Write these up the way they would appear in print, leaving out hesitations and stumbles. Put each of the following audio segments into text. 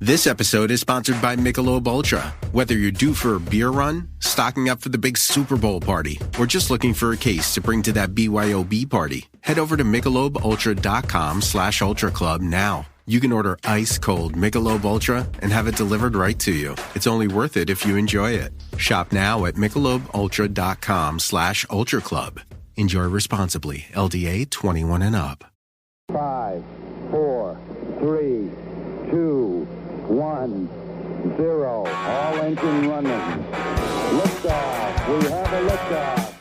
This episode is sponsored by Michelob Ultra. Whether you're due for a beer run, stocking up for the big Super Bowl party, or just looking for a case to bring to that BYOB party, head over to MichelobUltra.com/Ultra Club now. You can order ice-cold Michelob Ultra and have it delivered right to you. It's only worth it if you enjoy it. Shop now at MichelobUltra.com/Ultra Club. Enjoy responsibly. LDA 21 and up. 5, 4, 3, 2, 1, 0. All engine running. Liftoff. We have a liftoff.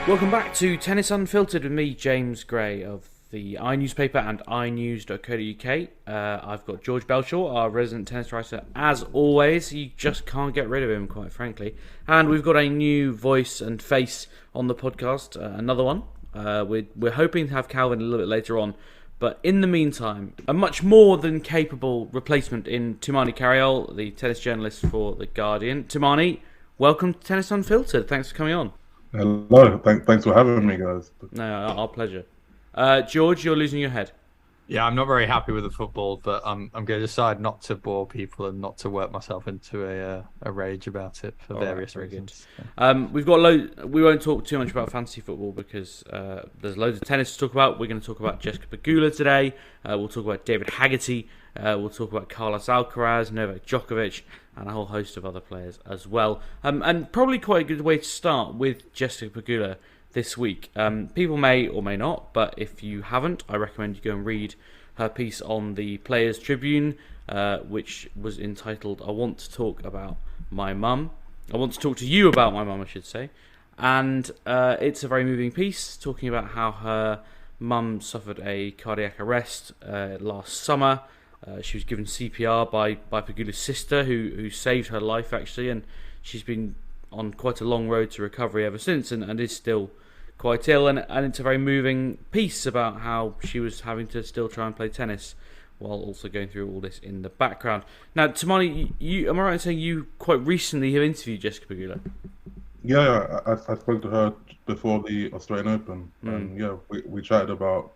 Welcome back to Tennis Unfiltered with me, James Gray of the iNewspaper and iNews.co.uk. I've got George Bellshaw, our resident tennis writer, as always. You just can't get rid of him, quite frankly. And we've got a new voice and face on the podcast, another one. We're hoping to have Calvin a little bit later on. But in the meantime, a much more than capable replacement in Tumaini Carayol, the tennis journalist for The Guardian. Tumaini, welcome to Tennis Unfiltered. Thanks for coming on. Hello, thanks for having me, guys. No, our pleasure. George, you're losing your head. Yeah, I'm not very happy with the football, but I'm going to decide not to bore people and not to work myself into a rage about it for various reasons. We've got we won't talk too much about fantasy football because there's loads of tennis to talk about. We're going to talk about Jessica Pegula today. We'll talk about David Haggerty. We'll talk about Carlos Alcaraz, Novak Djokovic, and a whole host of other players as well. And probably quite a good way to start with Jessica Pegula this week. People may or may not, but if you haven't, I recommend you go and read her piece on the Players Tribune, which was entitled "I Want to Talk About My Mum." I want to talk to you about my mum, I should say. And it's a very moving piece, talking about how her mum suffered a cardiac arrest last summer. She was given CPR by Pegula's sister, who saved her life, actually, and she's been on quite a long road to recovery ever since, and is still quite ill. And it's a very moving piece about how she was having to still try and play tennis while also going through all this in the background. Now, Tumaini, am I right in saying you quite recently have interviewed Jessica Pegula? Yeah, I spoke to her before the Australian Open, and yeah, we chatted about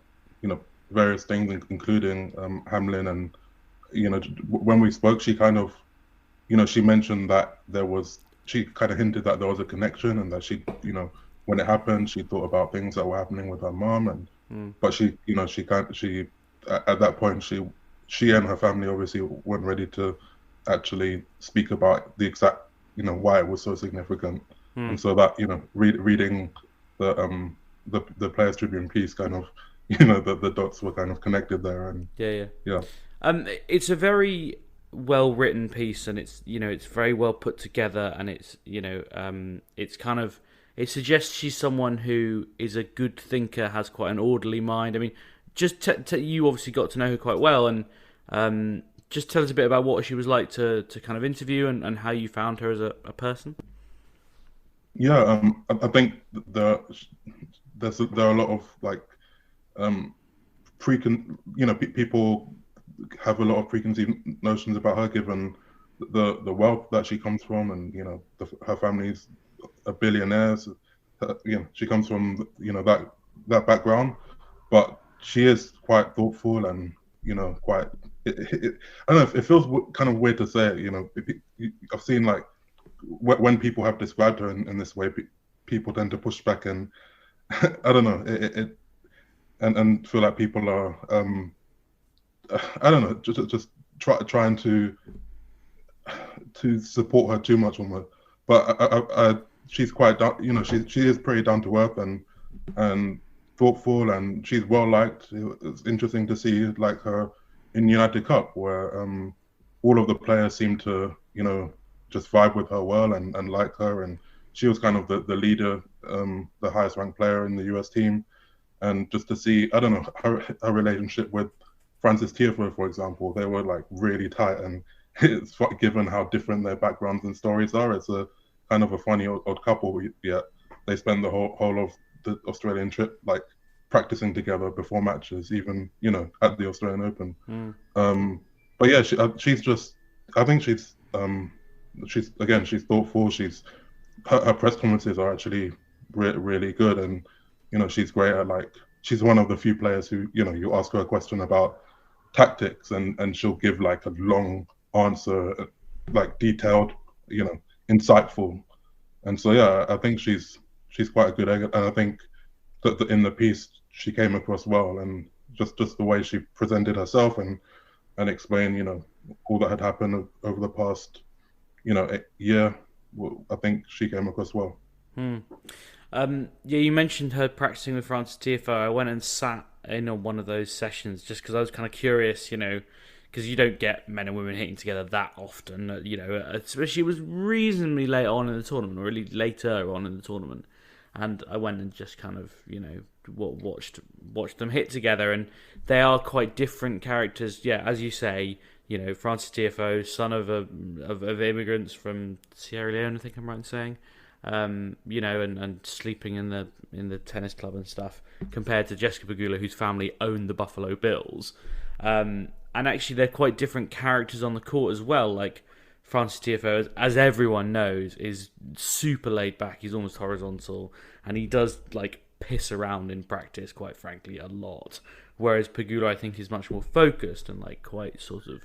various things, including Hamlin, and when we spoke, she kind of she mentioned that she kind of hinted that there was a connection, and that she when it happened, she thought about things that were happening with her mom, and but she at that point she and her family obviously weren't ready to actually speak about the exact why it was so significant, and so that reading the Players Tribune piece kind of the dots were kind of connected there, and yeah. It's a very well written piece, and it's it's very well put together, and it's it's kind of, it suggests she's someone who is a good thinker, has quite an orderly mind. I mean, just you obviously got to know her quite well, and just tell us a bit about what she was like to kind of interview, and how you found her as a person. Yeah, I think there are a lot of people have a lot of preconceived notions about her, given the wealth that she comes from, and her family's a billionaires. She comes from that background, but she is quite thoughtful, and quite. I don't know. It feels kind of weird to say it. I've seen when people have described her in this way, people tend to push back, and I don't know. And feel like people are, I don't know, just trying to support her too much on her. But she's quite she is pretty down to earth and thoughtful, and she's well liked. It's interesting to see her in United Cup, where all of the players seem to just vibe with her well and like her, and she was kind of the leader, the highest ranked player in the US team. And just to see, I don't know, her relationship with Frances Tiafoe, for example, they were really tight, and it's given how different their backgrounds and stories are. It's a kind of a funny odd couple. Yet they spend the whole of the Australian trip practicing together before matches, even at the Australian Open. But yeah, she's just, I think she's she's thoughtful. Her press conferences are actually really good, and she's great at she's one of the few players who you ask her a question about tactics and she'll give like a long answer, like detailed, insightful. And so yeah, I think she's quite a good egg, and I think that in the piece she came across well, and just the way she presented herself and explained all that had happened over the past year. I think she came across well. Yeah, you mentioned her practicing with Frances Tiafoe. I went and sat in on one of those sessions just because I was kind of curious, because you don't get men and women hitting together that often, especially it was reasonably late on in the tournament, or really later on in the tournament. And I went and just kind of, watched them hit together, and they are quite different characters. Yeah, as you say, Frances Tiafoe, son of immigrants from Sierra Leone, I think I'm right in saying, and sleeping in the tennis club and stuff, compared to Jessica Pegula, whose family owned the Buffalo Bills. And actually, they're quite different characters on the court as well. Like Frances Tiafoe, as everyone knows, is super laid back. He's almost horizontal, and he does piss around in practice, quite frankly, a lot. Whereas Pegula, I think, is much more focused and quite sort of,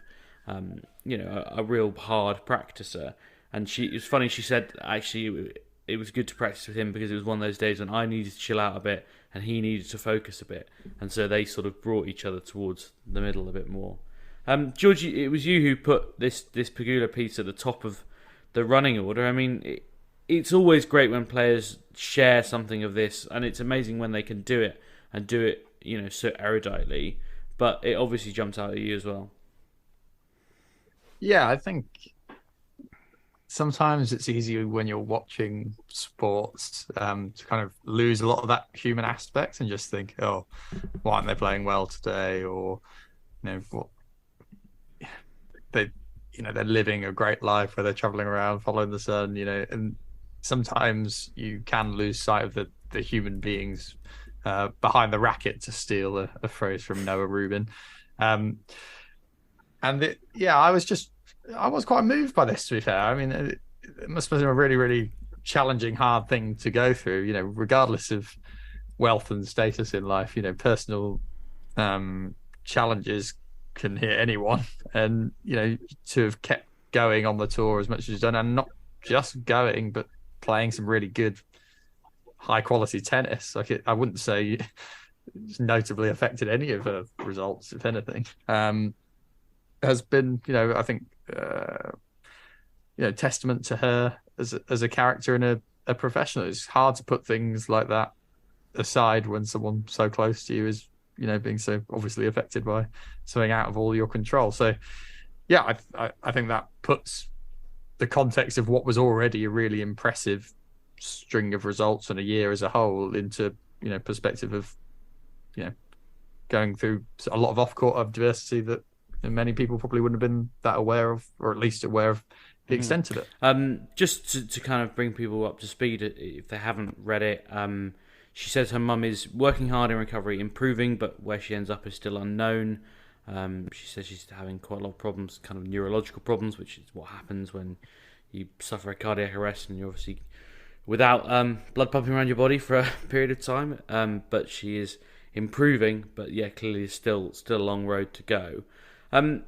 a real hard practicer. And it was funny. She said actually it was good to practice with him because it was one of those days when I needed to chill out a bit and he needed to focus a bit, and so they sort of brought each other towards the middle a bit more. George, it was you who put this Pegula piece at the top of the running order. I mean, it's always great when players share something of this, and it's amazing when they can do it and do it, so eruditely. But it obviously jumped out at you as well. Yeah, I think sometimes it's easy when you're watching sports to kind of lose a lot of that human aspect and just think, oh, why aren't they playing well today? Or, what they're living a great life where they're traveling around, following the sun, and sometimes you can lose sight of the human beings behind the racket, to steal a phrase from Noah Rubin. I was quite moved by this, to be fair. I mean, it must have been a really, really challenging, hard thing to go through, regardless of wealth and status in life. Personal challenges can hit anyone. And, to have kept going on the tour as much as you've done, and not just going, but playing some really good, high-quality tennis. I wouldn't say it's notably affected any of her results, if anything. Has been, I think, testament to her as a character and a professional. It's hard to put things like that aside when someone so close to you is, being so obviously affected by something out of all your control. So, yeah, I think that puts the context of what was already a really impressive string of results and a year as a whole into, perspective of, going through a lot of off-court adversity that many people probably wouldn't have been that aware of, or at least aware of the extent of it. Just to kind of bring people up to speed, if they haven't read it, she says her mum is working hard in recovery, improving, but where she ends up is still unknown. She says she's having quite a lot of problems, kind of neurological problems, which is what happens when you suffer a cardiac arrest and you're obviously without blood pumping around your body for a period of time. But she is improving, but yeah, clearly still a long road to go.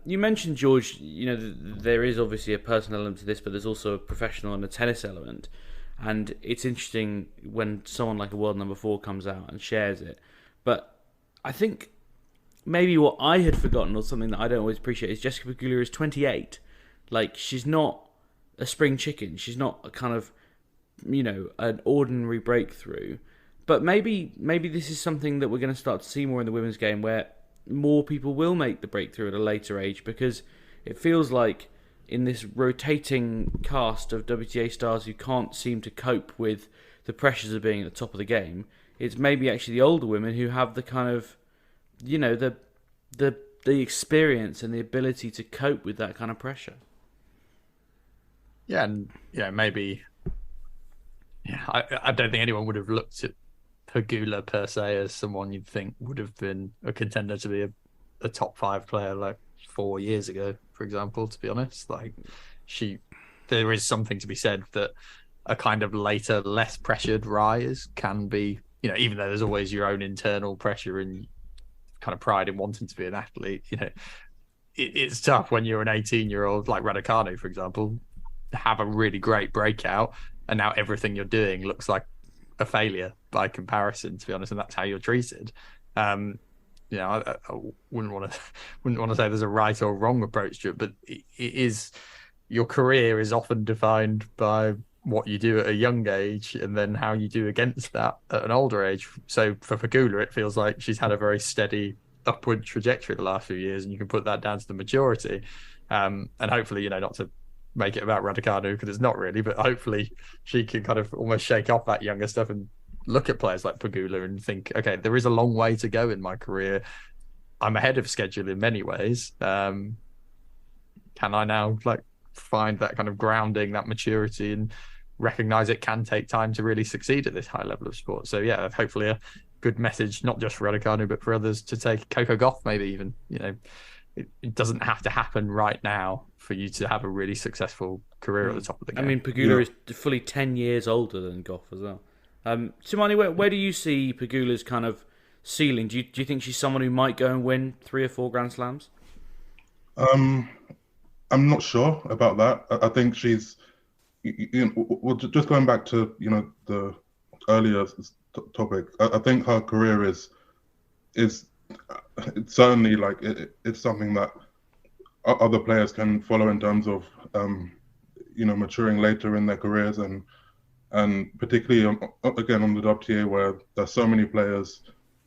You mentioned, George, there is obviously a personal element to this, but there's also a professional and a tennis element. And it's interesting when someone like a world number 4 comes out and shares it. But I think maybe what I had forgotten, or something that I don't always appreciate, is Jessica Pegula is 28. She's not a spring chicken. She's not a kind of, an ordinary breakthrough. But maybe this is something that we're going to start to see more in the women's game, where more people will make the breakthrough at a later age, because it feels like in this rotating cast of WTA stars who can't seem to cope with the pressures of being at the top of the game, it's maybe actually the older women who have the kind of, the experience and the ability to cope with that kind of pressure. Yeah, and maybe. Yeah, I don't think anyone would have looked at Pegula per se as someone you'd think would have been a contender to be a top 5 player 4 years ago, for example. To be honest, she there is something to be said that a kind of later, less pressured rise can be, even though there's always your own internal pressure and kind of pride in wanting to be an athlete, it's tough when you're an 18-year-old like Raducanu, for example, to have a really great breakout, and now everything you're doing looks like a failure by comparison, to be honest, and that's how you're treated. I wouldn't want to say there's a right or wrong approach to it, but it is, your career is often defined by what you do at a young age and then how you do against that at an older age. So for Pegula, it feels like she's had a very steady upward trajectory the last few years, and you can put that down to the maturity. And hopefully, not to make it about Raducanu, because it's not really, but hopefully she can kind of almost shake off that younger stuff and look at players like Pegula and think, okay, there is a long way to go in my career. I'm ahead of schedule in many ways. Can I now find that kind of grounding, that maturity, and recognize it can take time to really succeed at this high level of sport? So yeah, hopefully a good message, not just for Raducanu, but for others to take. Coco Gauff, maybe even, it doesn't have to happen right now for you to have a really successful career at the top of the game. I mean, Pegula is fully 10 years older than Gauff as well. Tumaini, where do you see Pegula's kind of ceiling? Do you think she's someone who might go and win 3 or 4 Grand Slams? I'm not sure about that. I think she's, just going back to the earlier topic. I think her career is it's certainly it's something that other players can follow in terms of maturing later in their careers, and particularly again on the WTA, where there's so many players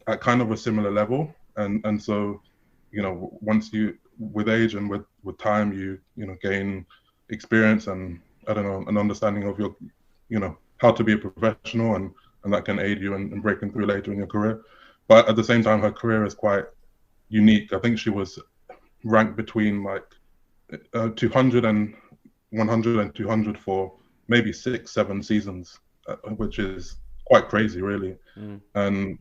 at kind of a similar level, and so once you, with age and with time, you gain experience and an understanding of your how to be a professional, and that can aid you in breaking through later in your career. But at the same time, her career is quite unique. I think she was ranked between 200 and 100 and 200 for maybe 6-7 seasons, which is quite crazy, really. And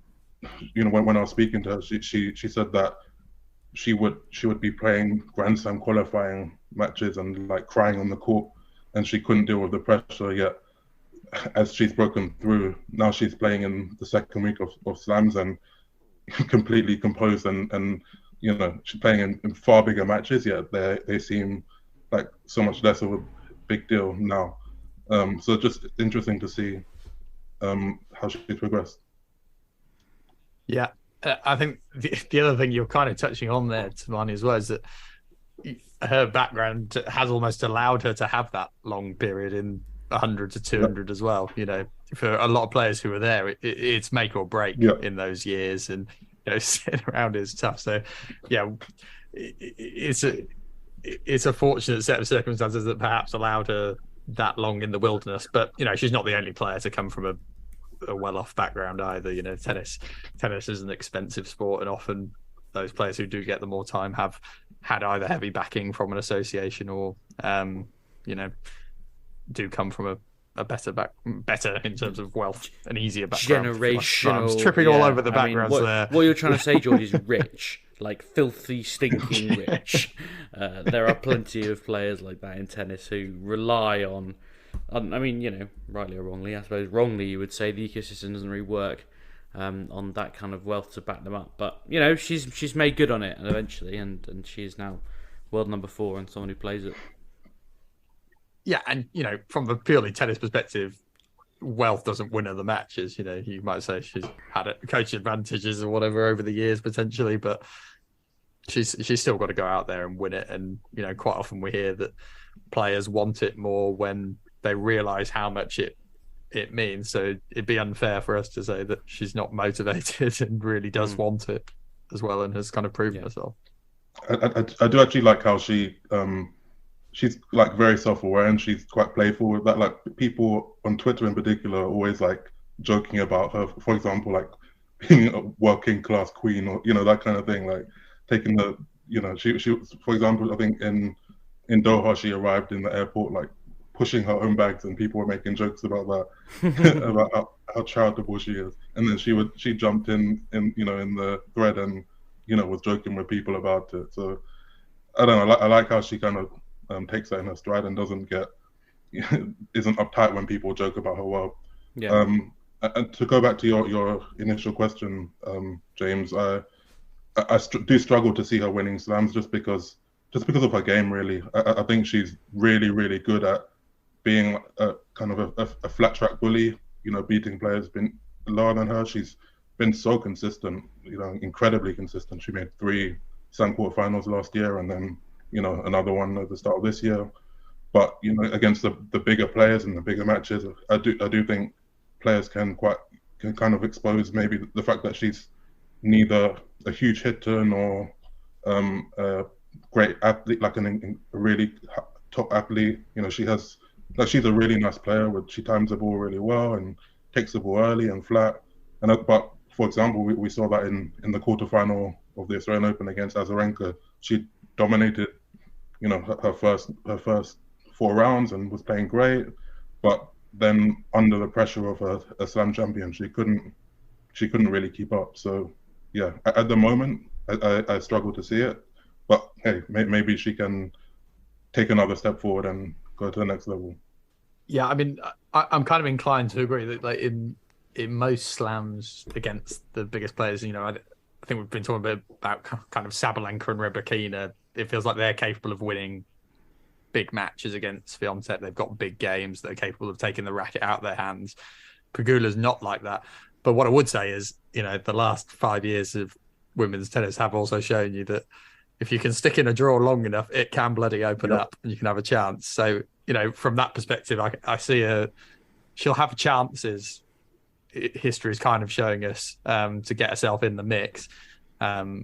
when I was speaking to her, she said that she would be playing Grand Slam qualifying matches and crying on the court, and she couldn't deal with the pressure. Yet as she's broken through, now she's playing in the second week of slams and completely composed, and she's playing in far bigger matches, yet they seem like so much less of a big deal now. So just interesting to see how she's progressed. Yeah, I think the other thing you're kind of touching on there, Tumaini, as well, is that her background has almost allowed her to have that long period in 100 to 200 as well. For a lot of players who are there, it's make or break in those years, and sitting around is tough. So yeah, it's a fortunate set of circumstances that perhaps allowed her that long in the wilderness. But she's not the only player to come from a well-off background either. Tennis is an expensive sport, and often those players who do get the more time have had either heavy backing from an association or do come from a better in terms of wealth, an easier background. Generational. I'm tripping all over the backgrounds there. What you're trying to say, George, is rich, filthy, stinking rich. There are plenty of players like that in tennis who rely on, rightly or wrongly, I suppose wrongly you would say, the ecosystem doesn't really work on that kind of wealth to back them up. But she's made good on it, and eventually, and she is now world number 4 and someone who plays it. Yeah, and from a purely tennis perspective, wealth doesn't win her the matches. You might say she's had coach advantages or whatever over the years potentially, but she's still got to go out there and win it. And quite often we hear that players want it more when they realise how much it means. So it'd be unfair for us to say that she's not motivated and really does want it as well, and has kind of proven herself. I do actually like how she's very self-aware, and she's quite playful with that. People on Twitter in particular are always joking about her, for example, being a working class queen, or that kind of thing, taking the she for example, I think in Doha she arrived in the airport pushing her own bags, and people were making jokes about that about how charitable she is, and then she jumped in the thread and was joking with people about it. So I don't know, I like how she kind of takes that in her stride and doesn't get isn't uptight when people joke about her work. Yeah. And to go back to your initial question, James, I do struggle to see her winning slams just because of her game. Really, I think she's really, really good at being a kind of a flat track bully. Beating players been lower than her. She's been so consistent. Incredibly consistent. She made 3 slam quarterfinals last year, and then another one at the start of this year. But against the bigger players and the bigger matches, I do think players can kind of expose maybe the fact that she's neither a huge hitter nor a great athlete, like a really top athlete. She's a really nice player. She times the ball really well and takes the ball early and flat. But for example, we saw that in the quarterfinal of the Australian Open against Azarenka. She dominated, her first 4 rounds and was playing great. But then under the pressure of a slam champion, she couldn't really keep up. So yeah, at the moment, I struggle to see it. But hey, maybe she can take another step forward and go to the next level. Yeah, I mean, I'm kind of inclined to agree that like in most slams against the biggest players, I think we've been talking a bit about kind of Sabalenka and Rybakina. It feels like they're capable of winning big matches against Swiatek. They've got big games. They're capable of taking the racket out of their hands. Pegula's not like that. But what I would say is, the last 5 years of women's tennis have also shown you that if you can stick in a draw long enough, it can bloody open up and you can have a chance. So, from that perspective, I see she'll have chances. History is kind of showing us to get herself in the mix,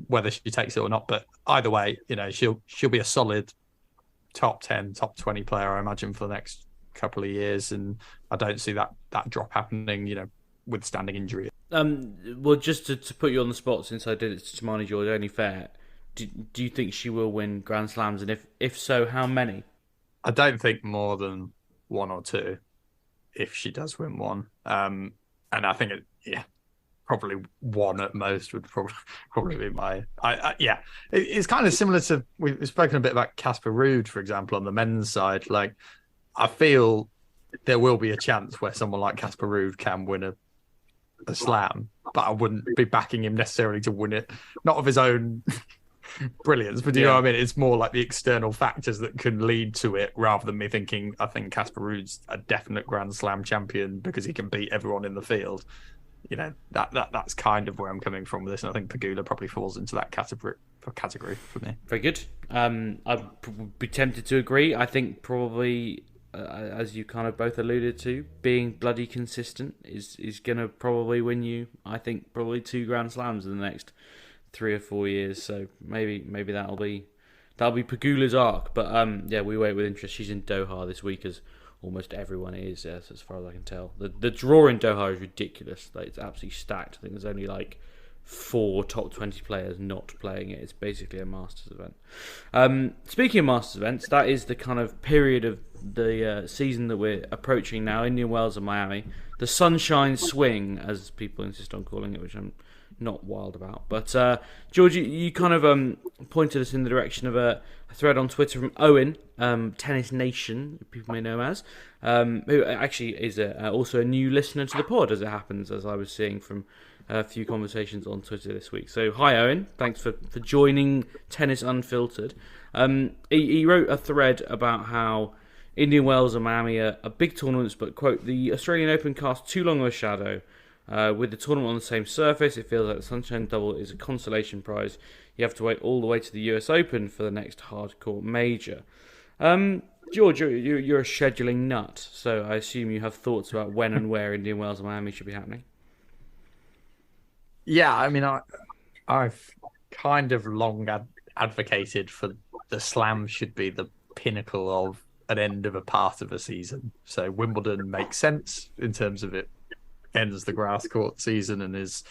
whether she takes it or not. But either way, she'll be a solid top 10, top 20 player, I imagine, for the next couple of years. And I don't see that drop happening, withstanding injury. Well, just to put you on the spot, since I did it to Tumaini, George, only fair. Do you think she will win Grand Slams? And if so, how many? I don't think more than 1 or 2, if she does win one. And I think probably 1 at most would probably be my. It's kind of similar to we've spoken a bit about Casper Ruud, for example, on the men's side. Like, I feel there will be a chance where someone like Casper Ruud can win a slam, but I wouldn't be backing him necessarily to win it, not of his own brilliance, but do you know what I mean? It's more like the external factors that can lead to it, rather than me thinking I think Casper Ruud's a definite Grand Slam champion because he can beat everyone in the field. That's kind of where I'm coming from with this, and I think Pegula probably falls into that category for me. Very good. I'd be tempted to agree. I think probably, as you kind of both alluded to, being bloody consistent is going to probably win you, I think, probably 2 Grand Slams in the next 3 or 4 years. So maybe that'll be Pegula's arc. But we wait with interest. She's in Doha this week, as almost everyone is, as far as I can tell. The draw in Doha is ridiculous. Like, it's absolutely stacked. I think there's only like 4 top 20 players not playing it. It's basically a Masters event. Speaking of Masters events, that is the kind of period of the season that we're approaching now. Indian Wells and Miami. The Sunshine Swing, as people insist on calling it, which I'm not wild about. But George, you kind of pointed us in the direction of a thread on Twitter from Owen, Tennis Nation, people may know him as, who actually is also a new listener to the pod, as it happens, as I was seeing from a few conversations on Twitter this week. So hi Owen, thanks for joining Tennis Unfiltered. He wrote a thread about how Indian Wells and Miami are big tournaments, but, quote, the Australian Open casts too long of a shadow. With the tournament on the same surface, it feels like the Sunshine Double is a consolation prize. You have to wait all the way to the US Open for the next hardcore major. George, you're a scheduling nut, so I assume you have thoughts about when and where Indian Wells and Miami should be happening. Yeah, I mean, I've kind of long advocated for the Slam should be the pinnacle of an end of a part of a season. So Wimbledon makes sense in terms of it ends the grass court season and is,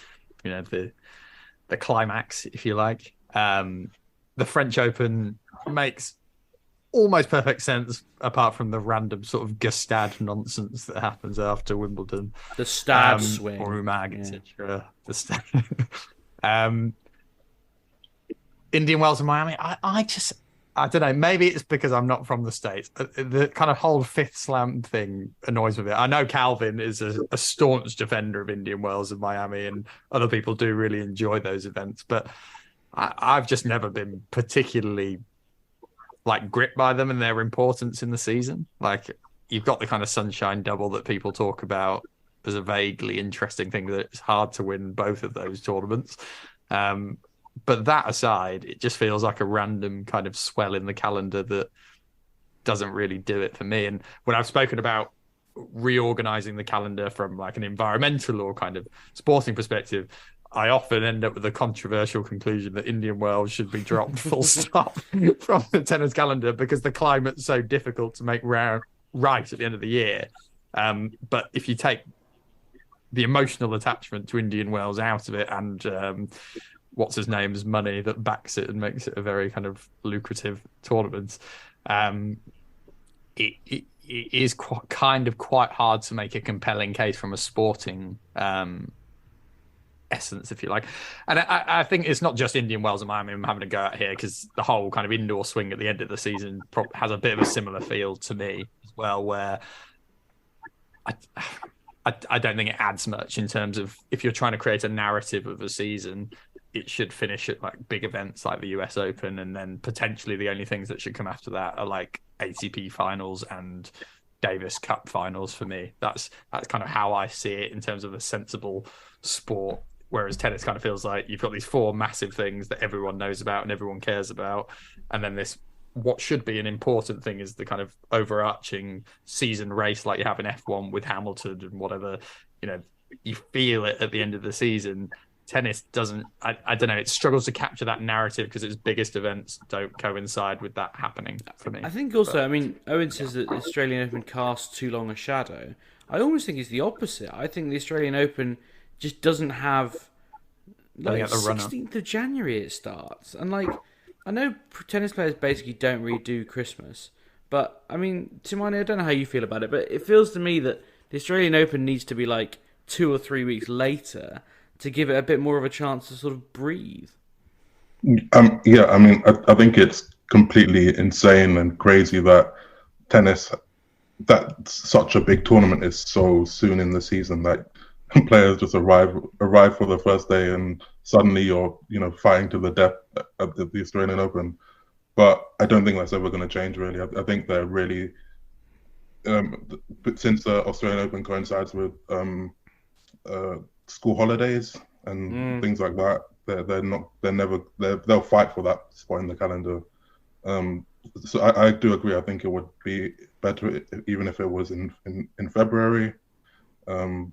the climax, if you like. The French Open makes almost perfect sense, apart from the random sort of Gustad nonsense that happens after Wimbledon. The Stad swing. Or Umag, etc. The Stad. Indian Wells and Miami, I don't know. Maybe it's because I'm not from the States. The kind of whole fifth slam thing annoys me a bit. I know Calvin is a staunch defender of Indian Wells and Miami, and other people do really enjoy those events. But I've just never been particularly like gripped by them and their importance in the season. Like, you've got the kind of sunshine double that people talk about as a vaguely interesting thing, that it's hard to win both of those tournaments. But that aside, it just feels like a random kind of swell in the calendar that doesn't really do it for me. And when I've spoken about reorganizing the calendar from like an environmental or kind of sporting perspective, I often end up with a controversial conclusion that Indian Wells should be dropped full stop from the tennis calendar because the climate's so difficult to make right at the end of the year. But if you take the emotional attachment to Indian Wells out of it and what's his name's money that backs it and makes it a very kind of lucrative tournament, it is quite hard to make a compelling case from a sporting essence, if you like. And I think it's not just Indian Wells and Miami I'm having a go at here, because the whole kind of indoor swing at the end of the season has a bit of a similar feel to me as well, where I don't think it adds much in terms of, if you're trying to create a narrative of a season, it should finish at like big events like the US Open, and then potentially the only things that should come after that are like ATP finals and Davis Cup finals for me. That's kind of how I see it in terms of a sensible sport. Whereas tennis kind of feels like you've got these four massive things that everyone knows about and everyone cares about, and then this, what should be an important thing, is the kind of overarching season race like you have in F1 with Hamilton and whatever. You know, you feel it at the end of the season. Tennis doesn't, I don't know, it struggles to capture that narrative because its biggest events don't coincide with that happening for me. I think also, I mean, Owen says that the Australian Open casts too long a shadow. I almost think it's the opposite. I think the Australian Open just doesn't have, like, 16th of January it starts. And, like, I know tennis players basically don't really do Christmas, but, I mean, Tumaini, I don't know how you feel about it, but it feels to me that the Australian Open needs to be, like, 2 or 3 weeks later to give it a bit more of a chance to sort of breathe. Yeah, I mean, I think it's completely insane and crazy that tennis, that such a big tournament is so soon in the season. Like, players just arrive for the first day and suddenly you're, fighting to the death at the Australian Open. But I don't think that's ever going to change, really. I think they're really, since the Australian Open coincides with school holidays and things like that, they'll fight for that spot in the calendar. So I do agree. I think it would be better even if it was in February, and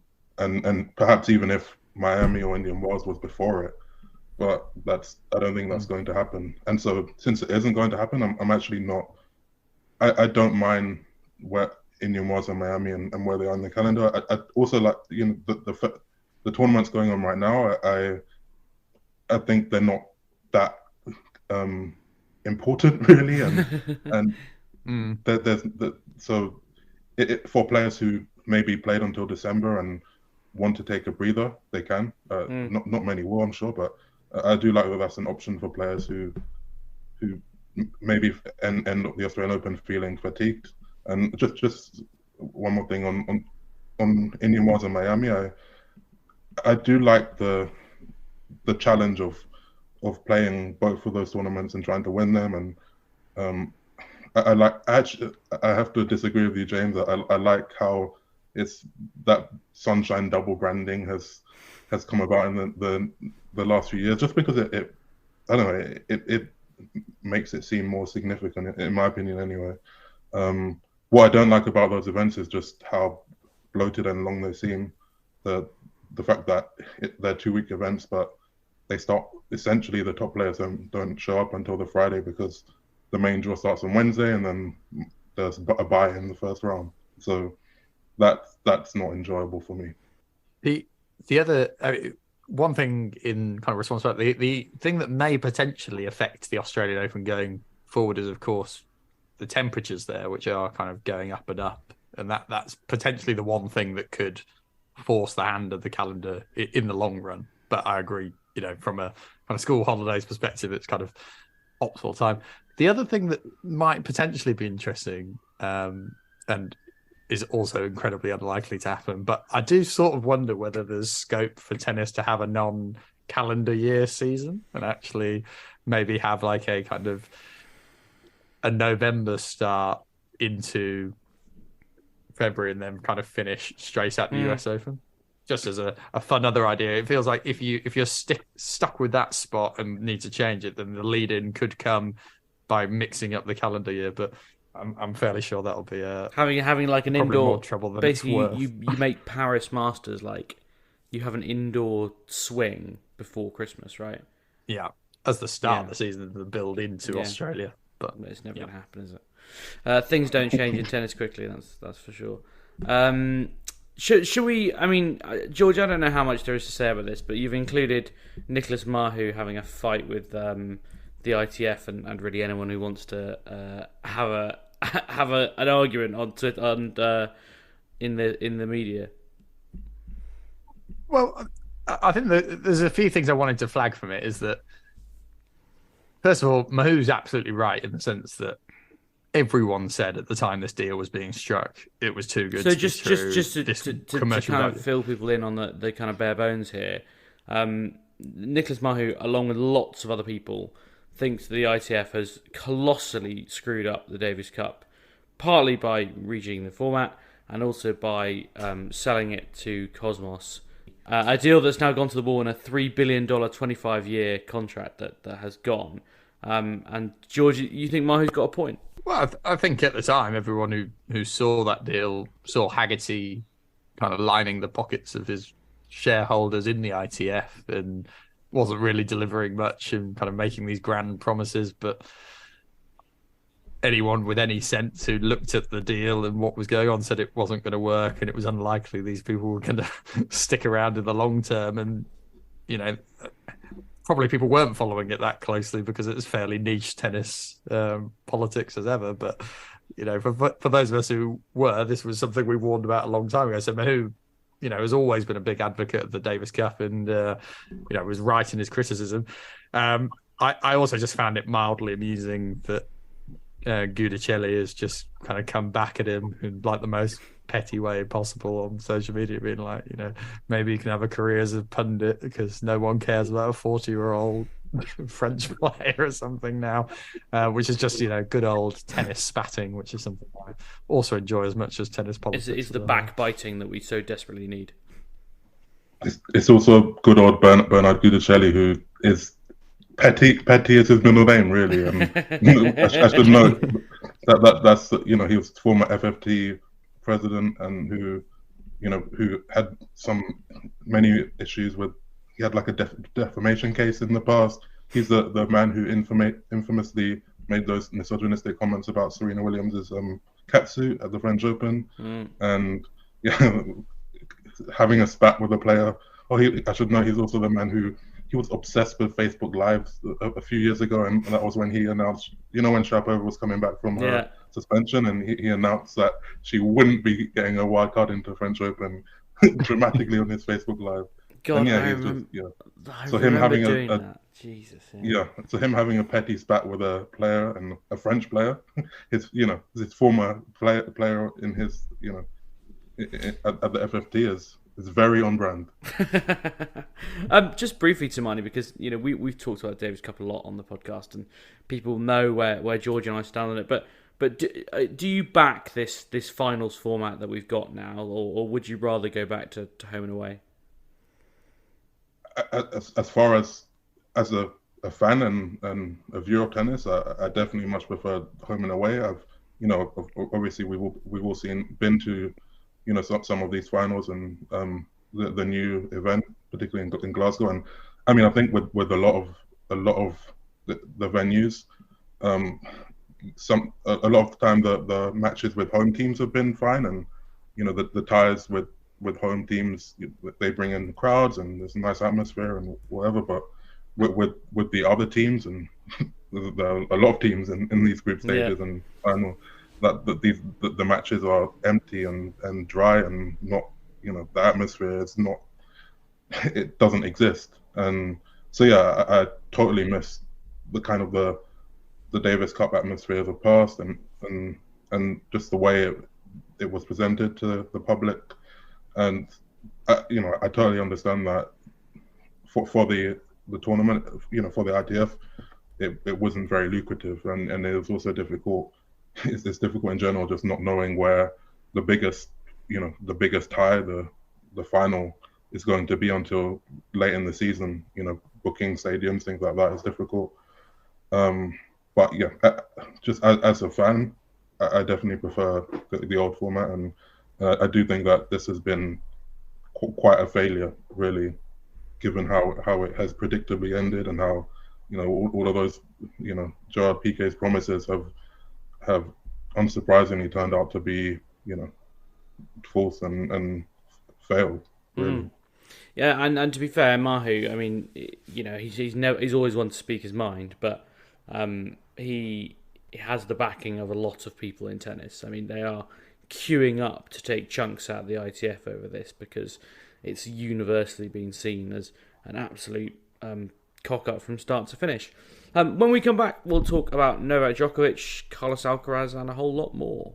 perhaps even if Miami or Indian Wells was before it. But I don't think that's going to happen. And so since it isn't going to happen, I'm actually not. I don't mind where Indian Wells and Miami and where they are in the calendar. I also like the tournaments going on right now. I think they're not that important, really, and so for players who maybe played until December and want to take a breather, they can. Not many will, I'm sure, but I do like that that's an option for players who maybe end the Australian Open feeling fatigued. And just one more thing on Indian Wells and Miami, I do like the challenge of playing both of those tournaments and trying to win them. And I have to disagree with you, James. I like how it's that sunshine double branding has come about in the last few years, just because it I don't know, it makes it seem more significant, in my opinion anyway. What I don't like about those events is just how bloated and long they seem. The fact that they're 2-week events, but they start, essentially the top players don't show up until the Friday because the main draw starts on Wednesday and then there's a bye in the first round. So that's not enjoyable for me. The other one thing in kind of response to that, the thing that may potentially affect the Australian Open going forward is, of course, the temperatures there, which are kind of going up and up, and that's potentially the one thing that could force the hand of the calendar in the long run. But I agree, from a kind of school holidays perspective, it's kind of optimal time. The other thing that might potentially be interesting, and is also incredibly unlikely to happen, but I do sort of wonder whether there's scope for tennis to have a non-calendar year season and actually maybe have like a kind of a November start into February and then kind of finish straight at the US Open. Just as a fun other idea. It feels like if you're stuck with that spot and need to change it, then the lead-in could come by mixing up the calendar year, but I'm fairly sure that'll be having like an probably indoor more trouble than basically it's worth. you make Paris Masters like you have an indoor swing before Christmas, right? Yeah, as the start of the season, the build into Australia, but it's never going to happen, is it? Things don't change in tennis quickly. That's for sure. Should we? I mean, George, I don't know how much there is to say about this, but you've included Nicolas Mahut having a fight with the ITF and really anyone who wants to have an argument on Twitter and in the media. Well, I think that there's a few things I wanted to flag from it. Is that first of all, Mahut's absolutely right in the sense that everyone said at the time this deal was being struck, it was too good. So just to kind of fill people in on the kind of bare bones here, Nicolas Mahut, along with lots of other people, thinks the ITF has colossally screwed up the Davis Cup, partly by rejigging the format and also by selling it to Cosmos. A deal that's now gone to the wall in a $3 billion 25-year contract that has gone. And George, you think Mahut's got a point? Well, I think at the time, everyone who saw that deal saw Haggerty kind of lining the pockets of his shareholders in the ITF and wasn't really delivering much and kind of making these grand promises. But anyone with any sense who looked at the deal and what was going on said it wasn't going to work and it was unlikely these people were going to stick around in the long term. And, you know, probably people weren't following it that closely because it was fairly niche tennis politics as ever. But, you know, for those of us who were, this was something we warned about a long time ago. So Mahut, you know, has always been a big advocate of the Davis Cup and, you know, was right in his criticism. I also just found it mildly amusing that Guidicelli has just kind of come back at him in like the most petty way possible on social media, being like, you know, maybe you can have a career as a pundit because no one cares about a 40-year-old French player or something now, which is just, you know, good old tennis spatting, which is something I also enjoy as much as tennis politics. It's the backbiting that we so desperately need. It's also good old Bernard Guidicelli, who is petty is his middle name, really. I should know that's you know, he was former FFT president and who had many issues with. He had like a defamation case in the past. He's the man who infamously made those misogynistic comments about Serena Williams' catsuit at the French Open, and having a spat with a player. I should know he's also the man who he was obsessed with Facebook Lives a few years ago, and that was when he announced, you know, when Sharapova was coming back from her suspension, and he announced that she wouldn't be getting a wild card into the French Open dramatically on his Facebook Live. God, and I remember doing that. Jesus. So him having a petty spat with a player and a French player, his former player in his at the FFT is very on brand. Just briefly, Tumaini, because you know we've talked about Davis Cup a lot on the podcast, and people know where George and I stand on it. But do you back this finals format that we've got now, or would you rather go back to home and away? As far as a fan and a viewer of tennis, I definitely much prefer home and away. Obviously we've all been to some of these finals and the new event, particularly in Glasgow. And I mean, I think with a lot of the venues, a lot of the time the matches with home teams have been fine, and the ties with home teams, they bring in crowds and there's a nice atmosphere and whatever. But with the other teams, and there are a lot of teams in these group stages and final, the matches are empty and dry and not, the atmosphere is not, it doesn't exist. And so I totally miss the kind of the Davis Cup atmosphere of the past, and just the way it was presented to the public. And I totally understand that for the tournament, for the ITF, it wasn't very lucrative, and it was also difficult. It's difficult in general, just not knowing where the biggest tie, the final, is going to be until late in the season. Booking stadiums, things like that is difficult. But yeah, just as a fan, I definitely prefer the old format, and I do think that this has been quite a failure, really, given how it has predictably ended, and how all of those Gerard Piqué's promises have unsurprisingly turned out to be false and failed, really. Yeah, and to be fair, Mahut, I mean, he's always one to speak his mind, but he has the backing of a lot of people in tennis. I mean, they are queuing up to take chunks out of the ITF over this, because it's universally been seen as an absolute cock-up from start to finish. When we come back, we'll talk about Novak Djokovic, Carlos Alcaraz, and a whole lot more.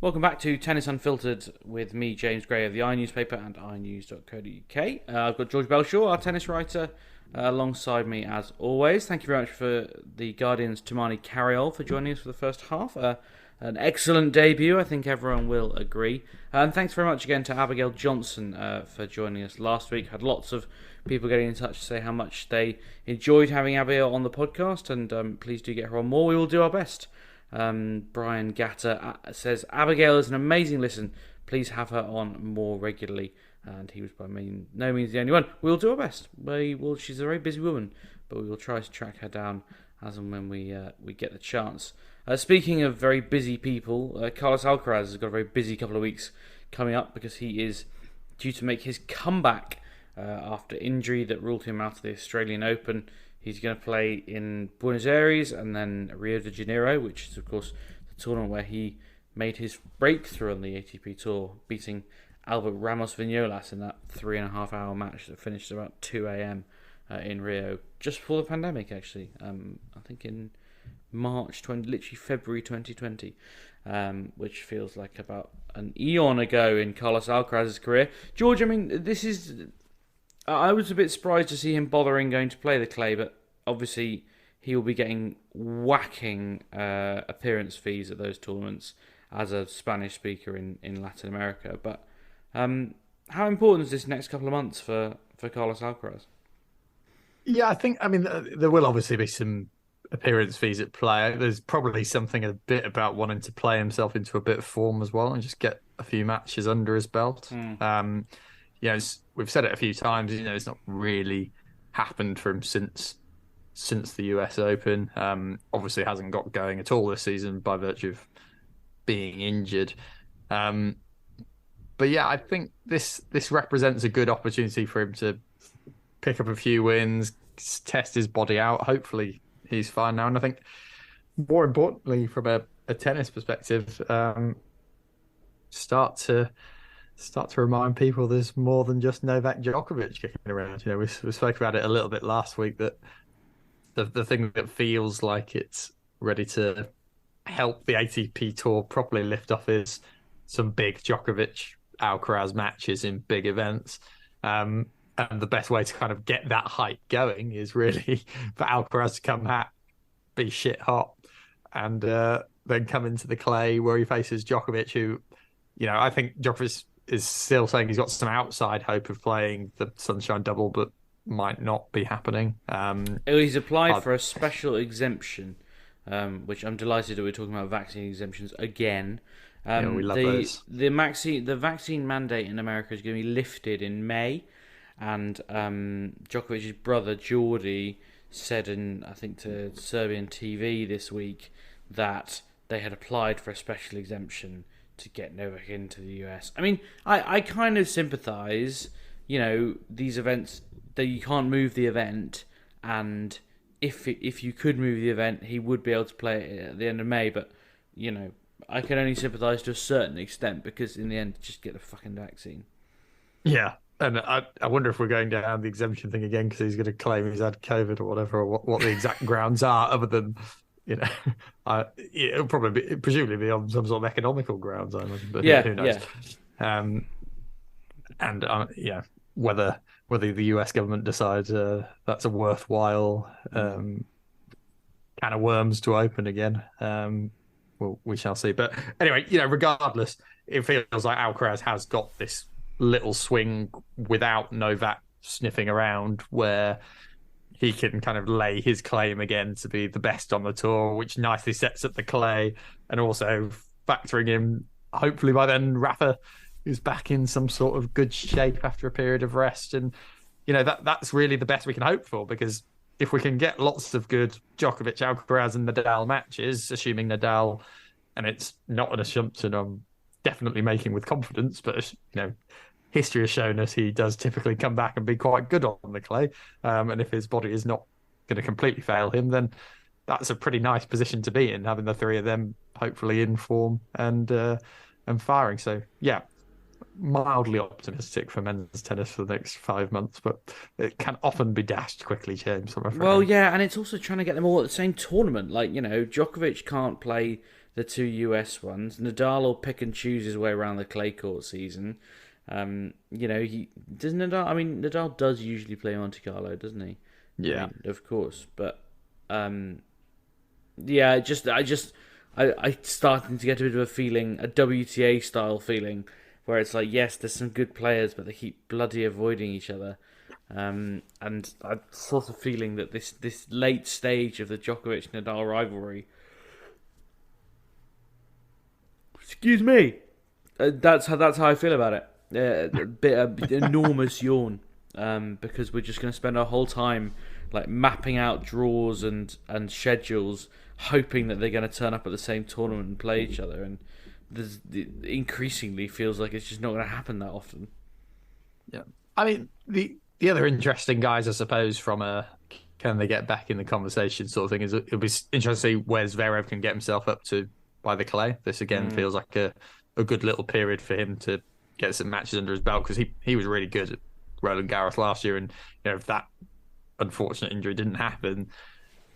Welcome back to Tennis Unfiltered with me, James Gray of the iNewspaper and iNews.co.uk. I've got George Bellshaw, our tennis writer, alongside me as always. Thank you very much for the Guardian's Tumaini Carayol for joining us for the first half. An excellent debut, I think everyone will agree. And thanks very much again to Abigail Johnson for joining us last week. Had lots of people getting in touch to say how much they enjoyed having Abigail on the podcast, and please do get her on more. We will do our best. Brian Gatter says, Abigail is an amazing listen. Please have her on more regularly. And he was by no means the only one. We'll do our best. She's a very busy woman, but we will try to track her down as and when we get the chance. Speaking of very busy people, Carlos Alcaraz has got a very busy couple of weeks coming up, because he is due to make his comeback after injury that ruled him out of the Australian Open. He's going to play in Buenos Aires and then Rio de Janeiro, which is, of course, the tournament where he made his breakthrough on the ATP Tour, beating Albert Ramos Vinolas in that 3.5-hour match that finished at about 2 a.m. In Rio, just before the pandemic, actually. I think in literally February 2020, which feels like about an eon ago in Carlos Alcaraz's career. George, I mean, I was a bit surprised to see him bothering going to play the clay, but obviously he will be getting whacking appearance fees at those tournaments as a Spanish speaker in Latin America. But how important is this next couple of months for Carlos Alcaraz? Yeah, I mean, there will obviously be some appearance fees at play. There's probably something a bit about wanting to play himself into a bit of form as well and just get a few matches under his belt. We've said it a few times, it's not really happened for him since the US Open. Obviously hasn't got going at all this season by virtue of being injured. But yeah, I think this represents a good opportunity for him to pick up a few wins, test his body out. Hopefully he's fine now. And I think more importantly, from a tennis perspective, start to remind people there's more than just Novak Djokovic kicking around. We spoke about it a little bit last week, that the thing that feels like it's ready to help the ATP Tour properly lift off is some big Djokovic Alcaraz matches in big events. And the best way to kind of get that hype going is really for Alcaraz to come back, be shit hot, and then come into the clay where he faces Djokovic, who, I think Djokovic is still saying he's got some outside hope of playing the Sunshine Double, but might not be happening. He's applied for a special exemption, which I'm delighted that we're talking about vaccine exemptions again. We love those. The vaccine mandate in America is going to be lifted in May, and Djokovic's brother Jordi said I think to Serbian TV this week that they had applied for a special exemption to get Novak into the US. I mean, I kind of sympathise, these events, that you can't move the event, and if you could move the event, he would be able to play it at the end of May, but, I can only sympathise to a certain extent, because in the end, just get the fucking vaccine. Yeah, And I wonder if we're going down the exemption thing again because he's going to claim he's had COVID or whatever, or what the exact grounds are, other than, it'll probably presumably be on some sort of economical grounds, I imagine. But who knows? Yeah. Whether the US government decides that's a worthwhile can of worms to open again, well, we shall see. But anyway, regardless, it feels like Alcaraz has got this little swing without Novak sniffing around, where he can kind of lay his claim again to be the best on the tour, which nicely sets up the clay, and also factoring in, hopefully by then, Rafa is back in some sort of good shape after a period of rest. And, that's really the best we can hope for, because if we can get lots of good Djokovic, Alcaraz and Nadal matches, assuming Nadal, and it's not an assumption I'm definitely making with confidence, but, history has shown us he does typically come back and be quite good on the clay. And if his body is not going to completely fail him, then that's a pretty nice position to be in, having the three of them hopefully in form and firing. So, yeah, mildly optimistic for men's tennis for the next 5 months, but it can often be dashed quickly, James, I'm afraid. Well, yeah, and it's also trying to get them all at the same tournament. Like, Djokovic can't play the two US ones. Nadal will pick and choose his way around the clay court season. He does Nadal. I mean, Nadal does usually play Monte Carlo, doesn't he? Yeah, of course. But I starting to get a bit of a feeling, a WTA style feeling, where it's like, yes, there's some good players, but they keep bloody avoiding each other. And I'm sort of feeling that this late stage of the Djokovic-Nadal rivalry, excuse me, that's how I feel about it. Enormous yawn, because we're just going to spend our whole time like mapping out draws and schedules, hoping that they're going to turn up at the same tournament and play each other, and it increasingly feels like it's just not going to happen that often. Yeah, I mean the other interesting guys, I suppose, from a can they get back in the conversation sort of thing, is it'll be interesting to see where Zverev can get himself up to by the clay. This again feels like a good little period for him to get some matches under his belt, because he was really good at Roland Garros last year, and if that unfortunate injury didn't happen,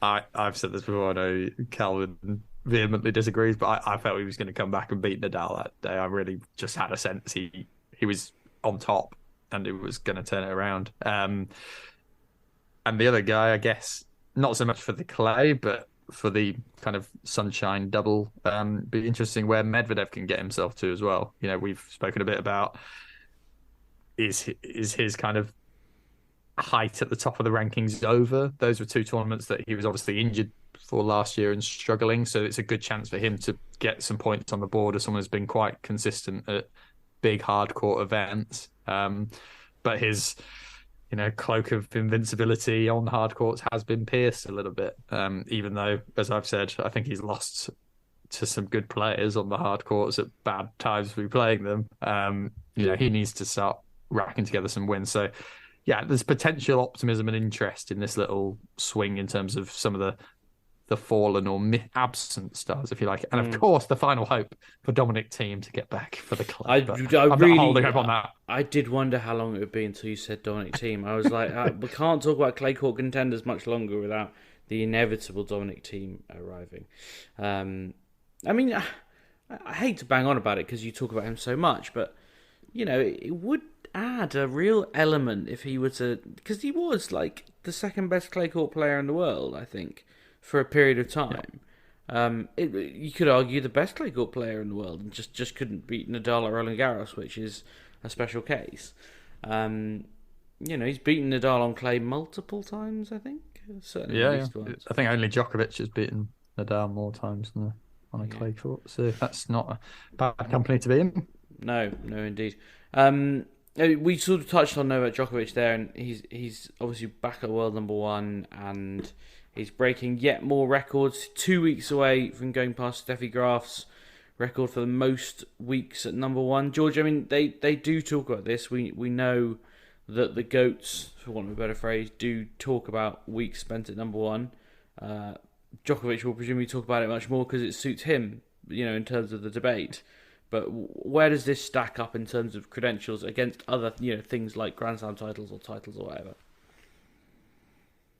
I've said this before, I know Calvin vehemently disagrees, but I felt he was going to come back and beat Nadal that day. I really just had a sense he was on top and it was going to turn it around. And the other guy, I guess, not so much for the clay, but for the kind of sunshine double, be interesting where Medvedev can get himself to as well. We've spoken a bit about is his kind of height at the top of the rankings over. Those were two tournaments that he was obviously injured for last year and struggling, so it's a good chance for him to get some points on the board as someone who's been quite consistent at big hard court events. But his cloak of invincibility on hard courts has been pierced a little bit, even though, as I've said, I think he's lost to some good players on the hard courts at bad times for playing them. He needs to start racking together some wins. So, yeah, there's potential optimism and interest in this little swing in terms of some of the fallen or absent stars, if you like. And, of course, the final hope for Dominic Thiem to get back for the club. I'm not holding hope on that. I did wonder how long it would be until you said Dominic Thiem. I was like, we can't talk about clay court contenders much longer without the inevitable Dominic Thiem arriving. I mean, I hate to bang on about it because you talk about him so much, but, it would add a real element if he were to... Because he was, like, the second best clay court player in the world, I think, for a period of time. Yeah. You could argue the best clay court player in the world, and just couldn't beat Nadal at Roland Garros, which is a special case. He's beaten Nadal on clay multiple times, I think. Certainly at least once. I think only Djokovic has beaten Nadal more times than on a clay court, so that's not a bad company to be in. No, indeed. We sort of touched on Novak Djokovic there, and he's obviously back at world number one, and he's breaking yet more records. 2 weeks away from going past Steffi Graf's record for the most weeks at number one. George, I mean, they do talk about this. We know that the GOATs, for want of a better phrase, do talk about weeks spent at number one. Djokovic will presumably talk about it much more because it suits him, in terms of the debate. But where does this stack up in terms of credentials against other, things like Grand Slam titles or whatever?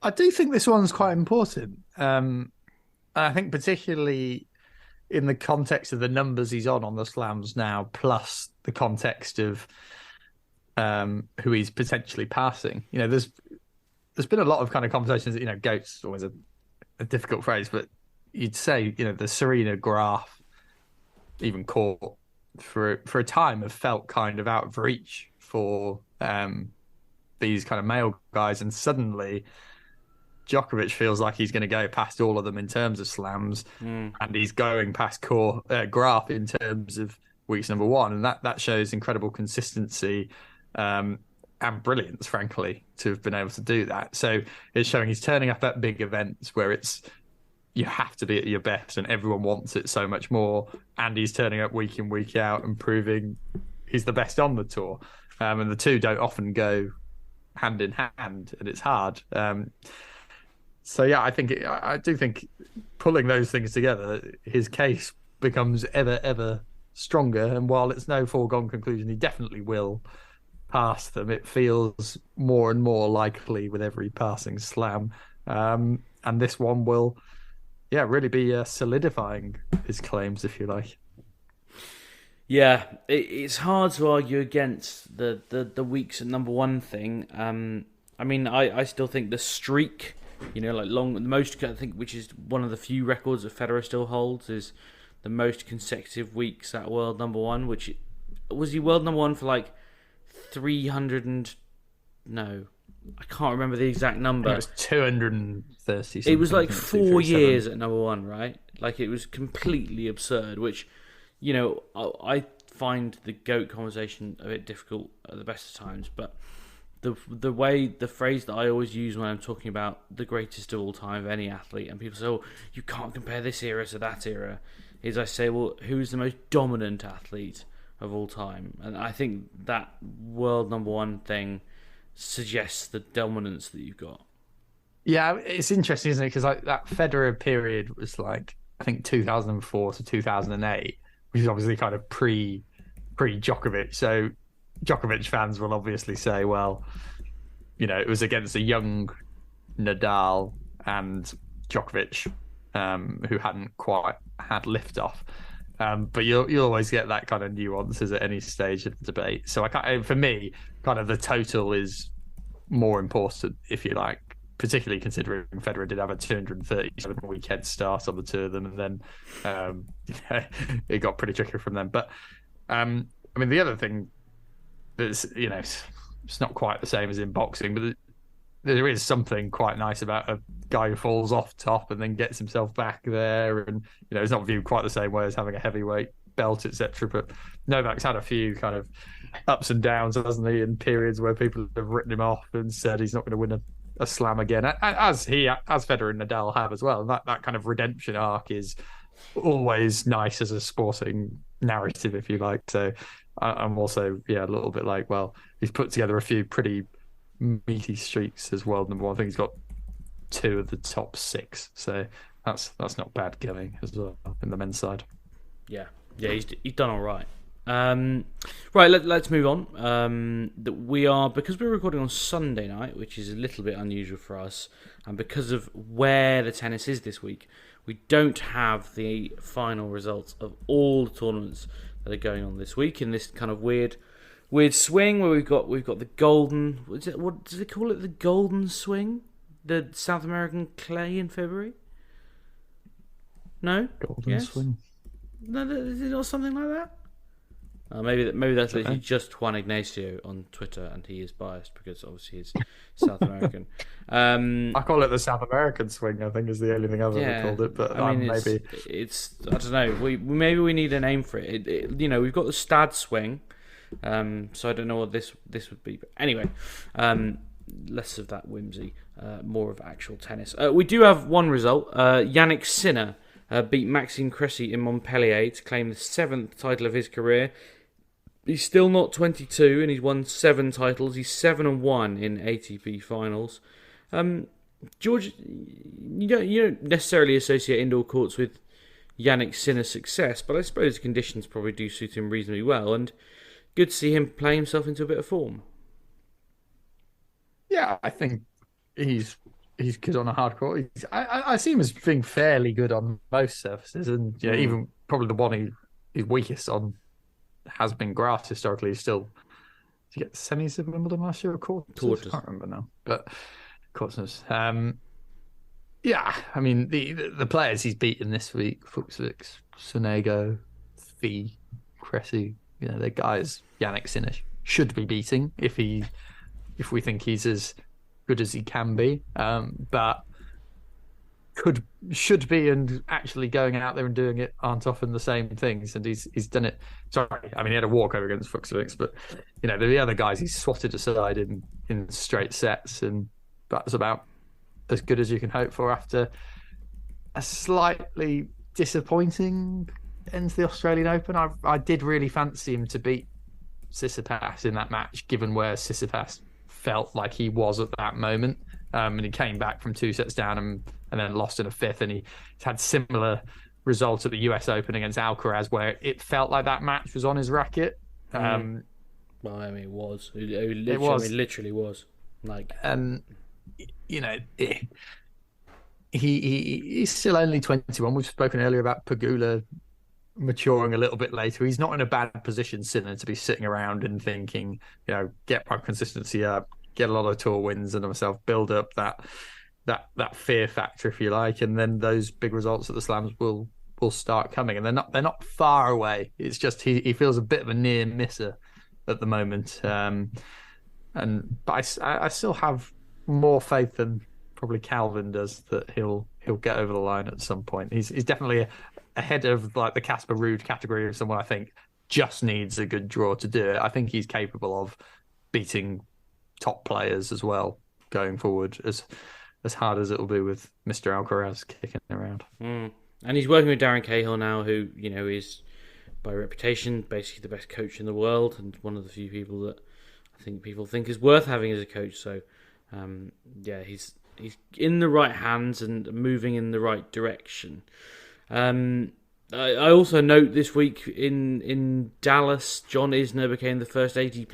I do think this one's quite important. I think particularly in the context of the numbers he's on the slams now, plus the context of who he's potentially passing. There's been a lot of kind of conversations. GOAT's always a difficult phrase, but you'd say the Serena Graf, even Court, for a time have felt kind of out of reach for these kind of male guys, and suddenly Djokovic feels like he's going to go past all of them in terms of slams, and he's going past Graf in terms of weeks number one, and that shows incredible consistency and brilliance, frankly, to have been able to do that. So it's showing he's turning up at big events where you have to be at your best and everyone wants it so much more, and he's turning up week in, week out and proving he's the best on the tour. And the two don't often go hand in hand, and it's hard. So yeah, I do think pulling those things together, his case becomes ever stronger. And while it's no foregone conclusion, he definitely will pass them, it feels more and more likely with every passing slam. And this one will, really be solidifying his claims, if you like. Yeah, it's hard to argue against the weeks at number one thing. I still think the streak, the most, I think, which is one of the few records that Federer still holds, is the most consecutive weeks at world number one, which was he world number one for like 300 and... No, I can't remember the exact number. It was 230. It was like 4 years at number one, right? Like, it was completely absurd, which, I find the GOAT conversation a bit difficult at the best of times, but the phrase that I always use when I'm talking about the greatest of all time of any athlete, and people say, oh, you can't compare this era to that era, is I say, well, who's the most dominant athlete of all time? And I think that world number one thing suggests the dominance that you've got. Yeah, it's interesting, isn't it? Because that Federer period was like, I think 2004 to 2008, which is obviously kind of pre Djokovic. So Djokovic fans will obviously say, well, it was against a young Nadal and Djokovic, who hadn't quite had liftoff. But you'll always get that kind of nuances at any stage of the debate. So for me, kind of the total is more important, if you like, particularly considering Federer did have a 237-week head start on the two of them, and then it got pretty tricky from them. But the other thing that's, it's not quite the same as in boxing, but there is something quite nice about a guy who falls off top and then gets himself back there, and it's not viewed quite the same way as having a heavyweight belt, etc. But Novak's had a few kind of ups and downs, hasn't he, in periods where people have written him off and said he's not going to win a slam again, as Federer and Nadal have as well. And that kind of redemption arc is always nice as a sporting narrative, if you like. So I'm also a little bit like, well, he's put together a few pretty meaty streaks as world number one. I think he's got 2 of the top 6, so that's not bad going as well in the men's side. Yeah, he's done all right. Right, let's move on. Because we're recording on Sunday night, which is a little bit unusual for us, and because of where the tennis is this week, we don't have the final results of all the tournaments that are going on this week in this kind of weird swing where we've got the golden. What does it call it? The golden swing, the South American clay in February. No, golden swing. No, is it not something like that? Maybe that's literally just Juan Ignacio on Twitter, and he is biased because obviously he's South American. I call it the South American swing, I think, is the only thing I've ever called it. But maybe it's I don't know. Maybe we need a name for it. We've got the Stad swing, so I don't know what this would be. But anyway, less of that whimsy, more of actual tennis. We do have one result. Jannik Sinner beat Maxime Cressy in Montpellier to claim the 7th title of his career. He's still not 22, and he's won 7 titles. He's 7-1 in ATP finals. George, you don't necessarily associate indoor courts with, Jannik Sinner's success, but I suppose the conditions probably do suit him reasonably well, and good to see him play himself into a bit of form. Yeah, I think he's good on a hard court. I see him as being fairly good on most surfaces, and even probably the one he's weakest on has been grass historically. He's still, did he get the semis of Wimbledon last year or quarters? I can't remember now, but quarters. Yeah, I mean the players he's beaten this week: Fuchsvik, Sonego, Fee, Cressy. They're guys Jannik Sinner should be beating if we think he's as good as he can be, but should be, and actually going out there and doing it aren't often the same things. And he's done it. Sorry, I mean he had a walkover against Fuchsvik, but the other guys he's swatted aside in straight sets, and that's about as good as you can hope for after a slightly disappointing end to the Australian Open. I did really fancy him to beat Tsitsipas in that match, given where Tsitsipas felt like he was at that moment. And he came back from 2 sets down and then lost in a fifth. And he's had similar results at the US Open against Alcaraz, where it felt like that match was on his racket. Well, I mean, it was. It literally was. He's still only 21. We've spoken earlier about Pegula maturing a little bit later. He's not in a bad position, Sinner, to be sitting around and thinking, get my consistency up, get a lot of tour wins under myself, build up that fear factor, if you like, and then those big results at the Slams will start coming. And they're not far away. It's just he feels a bit of a near misser at the moment. But I still have more faith than probably Calvin does that he'll get over the line at some point. He's definitely ahead of like the Casper Ruud category of someone I think just needs a good draw to do it. I think he's capable of beating top players as well going forward, as hard as it'll be with Mr. Alcaraz kicking around. And he's working with Darren Cahill now, who is by reputation basically the best coach in the world, and one of the few people that I think people think is worth having as a coach. So he's in the right hands and moving in the right direction. I also note this week in Dallas, John Isner became the first ATP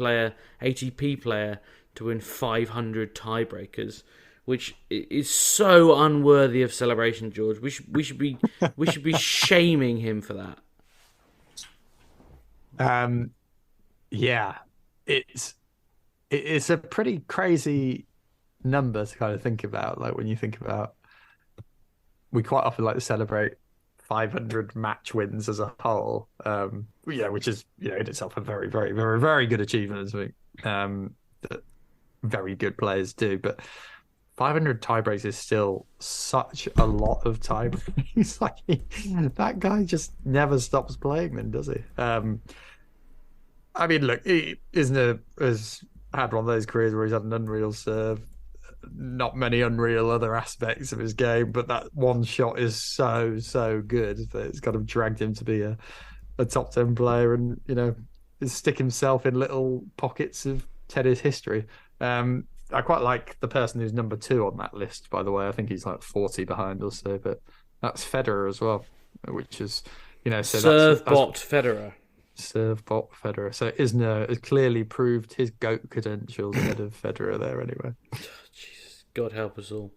player to win 500 tiebreakers, which is so unworthy of celebration, George. We should be shaming him for that. Yeah, it's a pretty crazy number to kind of think about. Like when you think about, we quite often like to celebrate 500 match wins as a whole, which is in itself a very, very, very, very good achievement, I think, that very good players do. But 500 tiebreaks is still such a lot of tiebreaks. Like that guy just never stops playing, then, does he? I mean, look, he has had one of those careers where he's had an unreal serve, not many unreal other aspects of his game, but that one shot is so good that it's kind of dragged him to be a top 10 player, and stick himself in little pockets of tennis history. I quite like the person who's number 2 on that list, by the way. I think he's like 40 behind or so, but that's Federer as well, which is Serve-bot Federer. Serve-bot Federer. So Isner has clearly proved his GOAT credentials ahead of Federer there anyway. Jesus, God help us all.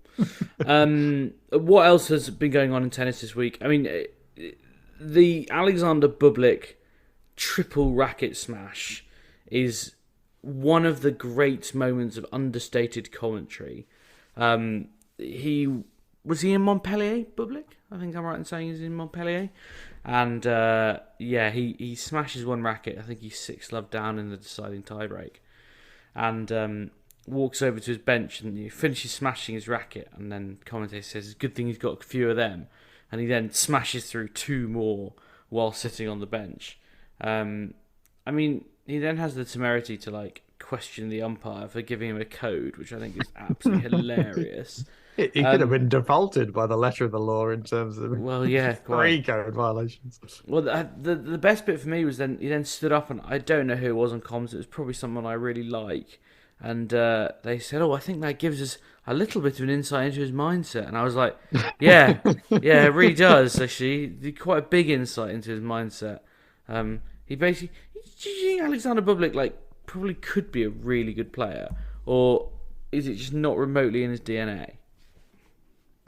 What else has been going on in tennis this week? I mean, the Alexander Bublik triple racket smash is one of the great moments of understated commentary. He in Montpellier, Bublik? I think I'm right in saying he's in Montpellier. And he smashes one racket. I think he's 6-love down in the deciding tiebreak, and walks over to his bench and he finishes smashing his racket. And then commentator says, "It's a good thing he's got a few of them." And he then smashes through 2 more while sitting on the bench. I mean, he then has the temerity to question the umpire for giving him a code, which I think is absolutely hilarious. He could have been defaulted by the letter of the law in terms of quite. code violations. Well, the best bit for me was he then stood up, and I don't know who it was on comms. It was probably someone I really like, and they said, "Oh, I think that gives us a little bit of an insight into his mindset." And I was like, "Yeah, yeah, it really does. Actually, quite a big insight into his mindset." He basically, do you think Alexander Bublik probably could be a really good player, or is it just not remotely in his DNA?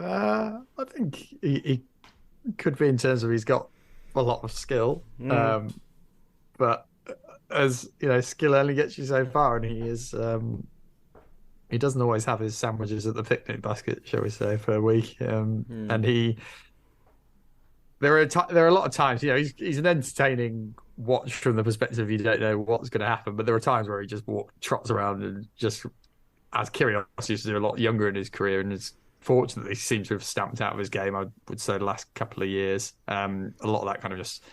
I think he could be, in terms of he's got a lot of skill, but as you know, skill only gets you so far, and he doesn't always have his sandwiches at the picnic basket, shall we say, for a week. And there are a lot of times, you know, he's an entertaining watch from the perspective you don't know what's going to happen, but there are times where he just trots around and just, as Kyrgios used to do a lot younger in his career, and is fortunately seems to have stamped out of his game, I would say, the last couple of years. A lot of that kind of just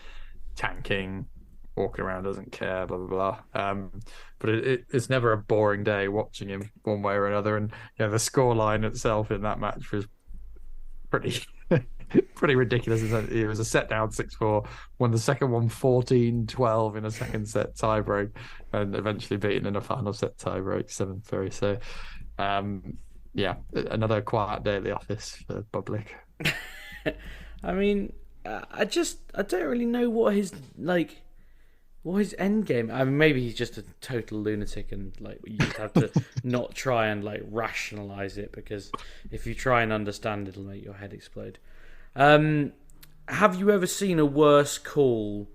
tanking, walking around, doesn't care, blah blah blah. But it's never a boring day watching him one way or another. And you know, the scoreline itself in that match was pretty pretty ridiculous. It was a set down 6-4, won the second one 14-12 in a second set tiebreak, and eventually beaten in a final set tiebreak 7-3. So yeah, another quiet day at the office for Bublik. I mean, I don't really know what his end game. I mean, maybe he's just a total lunatic, and you just have to not try and rationalize it, because if you try and understand, it'll make your head explode. Have you ever seen a worse call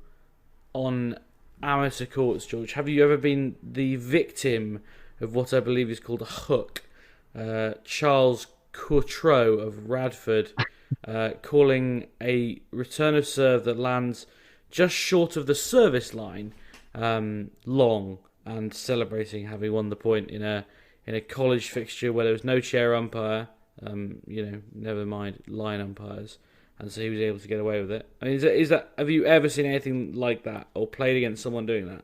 on amateur courts, George? Have you ever been the victim of what I believe is called a hook? Charles Courtreau of Radford calling a return of serve that lands just short of the service line long, and celebrating having won the point in a college fixture where there was no chair umpire, never mind line umpires, and so he was able to get away with it. I mean, is that have you ever seen anything like that, or played against someone doing that?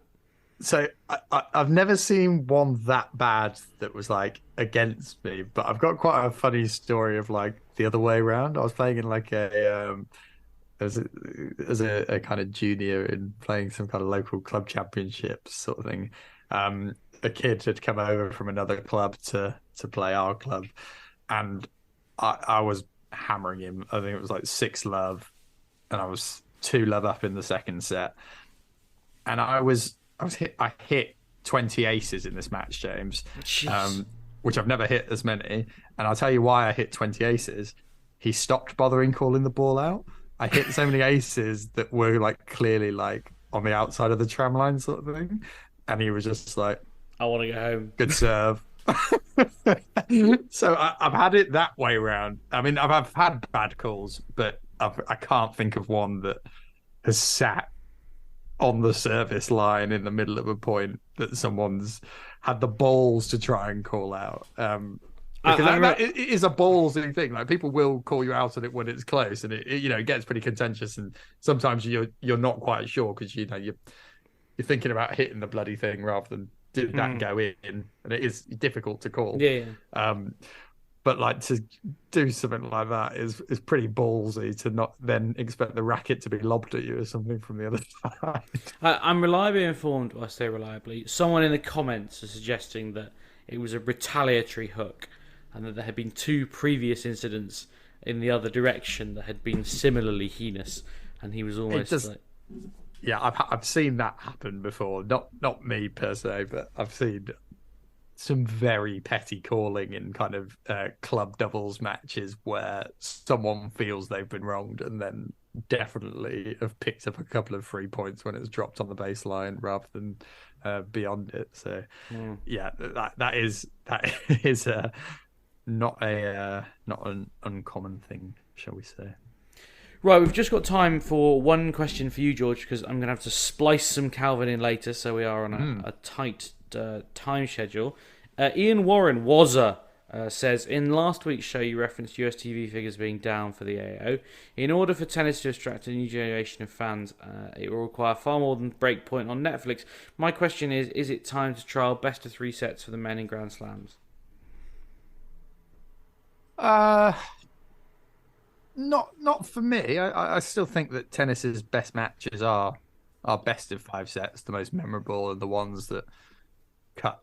So I've never seen one that bad that was against me, but I've got quite a funny story of the other way around. I was playing in as a kind of junior in playing some kind of local club championship sort of thing. A kid had come over from another club to play our club, and I was hammering him. I think it was 6-love, and I was 2-love up in the second set, and I hit 20 aces in this match, James, which I've never hit as many. And I'll tell you why I hit 20 aces. He stopped bothering calling the ball out. I hit so many aces that were clearly on the outside of the tram line sort of thing. And he was just I want to go home. Good serve. So I've had it that way around. I mean, I've had bad calls, but I can't think of one that has sat on the service line in the middle of a point that someone's had the balls to try and call out. Because that is a ballsy thing. People will call you out on it when it's close, and it gets pretty contentious. And sometimes you're not quite sure, because you're thinking about hitting the bloody thing rather than did that go in, and it is difficult to call. Yeah. But to do something like that is pretty ballsy, to not then expect the racket to be lobbed at you or something from the other side. I'm reliably informed, I say reliably, someone in the comments is suggesting that it was a retaliatory hook, and that there had been 2 previous incidents in the other direction that had been similarly heinous, and he was almost Yeah, I've seen that happen before. Not me per se, but I've seen some very petty calling in kind of club doubles matches where someone feels they've been wronged, and then definitely have picked up a couple of free points when it's dropped on the baseline rather than beyond it. So yeah, that is not an uncommon thing, shall we say. Right, we've just got time for one question for you, George, because I'm going to have to splice some Calvin in later, so we are on a tight time schedule. Ian Warren, Wazza, says, in last week's show you referenced US TV figures being down for the AO. In order for tennis to attract a new generation of fans, it will require far more than Breakpoint on Netflix. My question is it time to trial best of 3 sets for the men in Grand Slams? Not for me. I still think that tennis's best matches are best of 5 sets, the most memorable, and the ones that cut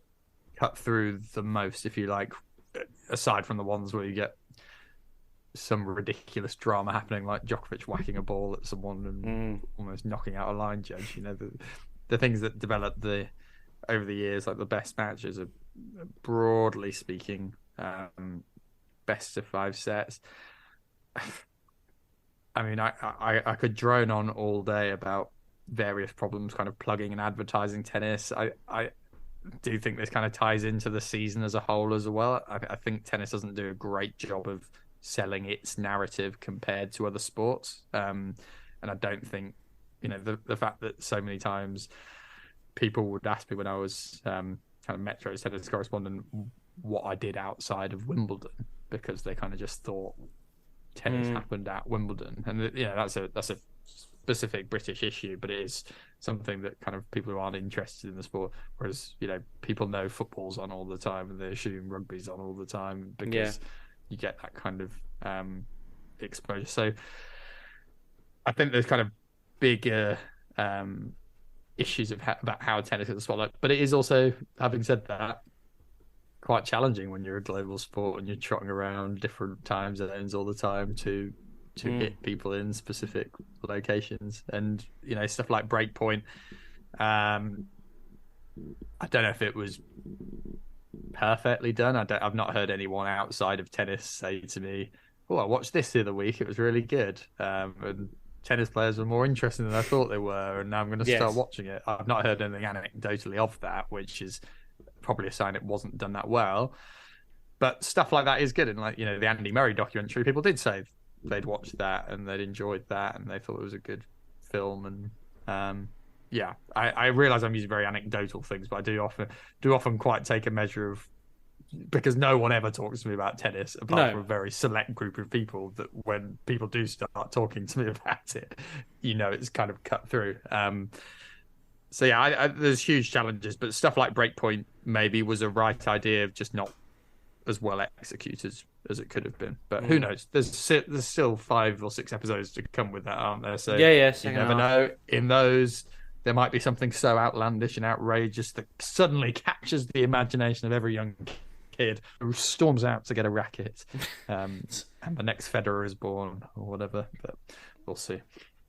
cut through the most, if you like, aside from the ones where you get some ridiculous drama happening, like Djokovic whacking a ball at someone and almost knocking out a line judge. The things that develop over the years, like the best matches are, broadly speaking, best of 5 sets. I mean, I could drone on all day about various problems kind of plugging and advertising tennis. I do think this kind of ties into the season as a whole as well. I think tennis doesn't do a great job of selling its narrative compared to other sports. And I don't think, the fact that so many times people would ask me when I was kind of Metro's tennis correspondent what I did outside of Wimbledon, because they kind of just thought tennis happened at Wimbledon. And that's a specific British issue, but it is something that kind of people who aren't interested in the sport, whereas people know football's on all the time and they assume rugby's on all the time because you get that kind of exposure. So I think there's kind of bigger issues about how tennis is the spotlight, but it is also, having said that, quite challenging when you're a global sport and you're trotting around different time zones all the time to hit people in specific locations. And stuff like Breakpoint, I don't know if it was perfectly done. I've not heard anyone outside of tennis say to me, "Oh, I watched this the other week, it was really good," and tennis players were more interesting than I thought they were, and now I'm going to start watching it. I've not heard anything anecdotally of that, which is probably a sign it wasn't done that well. But stuff like that is good. And the Andy Murray documentary, people did say they'd watched that and they'd enjoyed that and they thought it was a good film. And I realize I'm using very anecdotal things, but I do often quite take a measure of, because no one ever talks to me about tennis apart from a very select group of people, that when people do start talking to me about it, it's kind of cut through. So there's huge challenges, but stuff like Breakpoint maybe was a right idea, of just not as well executed as it could have been. But who knows? There's still 5 or 6 episodes to come with that, aren't there? So you never know. In those, there might be something so outlandish and outrageous that suddenly captures the imagination of every young kid who storms out to get a racket, and the next Federer is born or whatever. But we'll see.